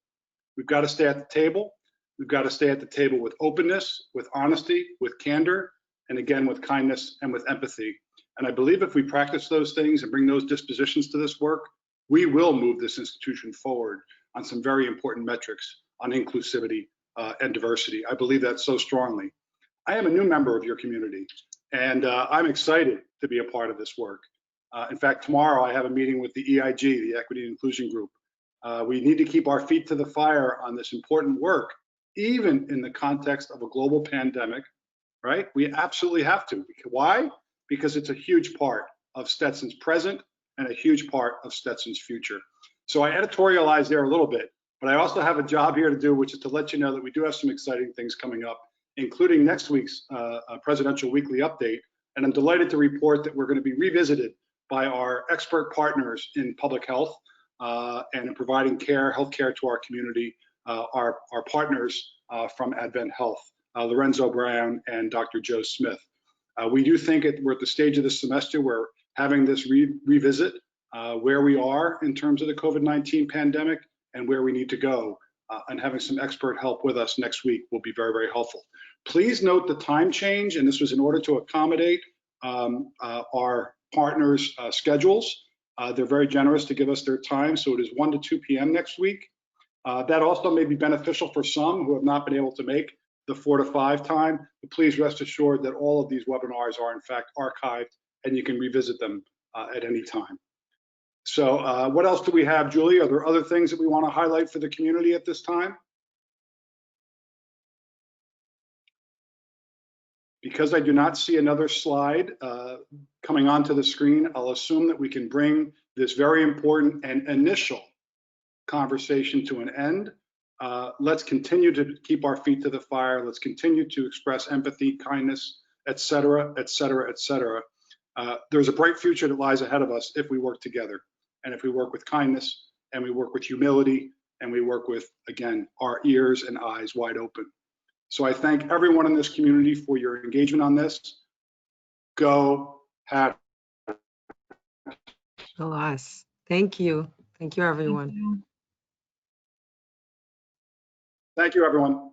We've got to stay at the table. We've got to stay at the table with openness, with honesty, with candor, and again, with kindness and with empathy. And I believe if we practice those things and bring those dispositions to this work, we will move this institution forward on some very important metrics on inclusivity and diversity. I believe that so strongly. I am a new member of your community, and I'm excited to be a part of this work. In fact, tomorrow I have a meeting with the EIG, the Equity and Inclusion Group. We need to keep our feet to the fire on this important work, even in the context of a global pandemic, right? We absolutely have to. Why? Because it's a huge part of Stetson's present and a huge part of Stetson's future. So I editorialized there a little bit, but I also have a job here to do, which is to let you know that we do have some exciting things coming up, including next week's Presidential Weekly Update. And I'm delighted to report that we're going to be revisited by our expert partners in public health and in providing healthcare to our community, our partners from Advent Health, Lorenzo Brown and Dr. Joe Smith. We do think we're at the stage of the semester where having this revisit where we are in terms of the COVID-19 pandemic and where we need to go, and having some expert help with us next week will be very, very helpful. Please note the time change, and this was in order to accommodate our partners' schedules. They're very generous to give us their time, so it is 1 to 2 p.m. next week. That also may be beneficial for some who have not been able to make the 4 to 5 time, but please rest assured that all of these webinars are in fact archived and you can revisit them at any time. So what else do we have, Julie? Are there other things that we want to highlight for the community at this time? Because I do not see another slide coming onto the screen, I'll assume that we can bring this very important and initial conversation to an end. Let's continue to keep our feet to the fire. Let's continue to express empathy, kindness, et cetera, et cetera, et cetera. There's a bright future that lies ahead of us if we work together, and if we work with kindness, and we work with humility, and we work with, again, our ears and eyes wide open. So I thank everyone in this community for your engagement on this. Go have. Alas, thank you. Thank you, everyone. Thank you, everyone.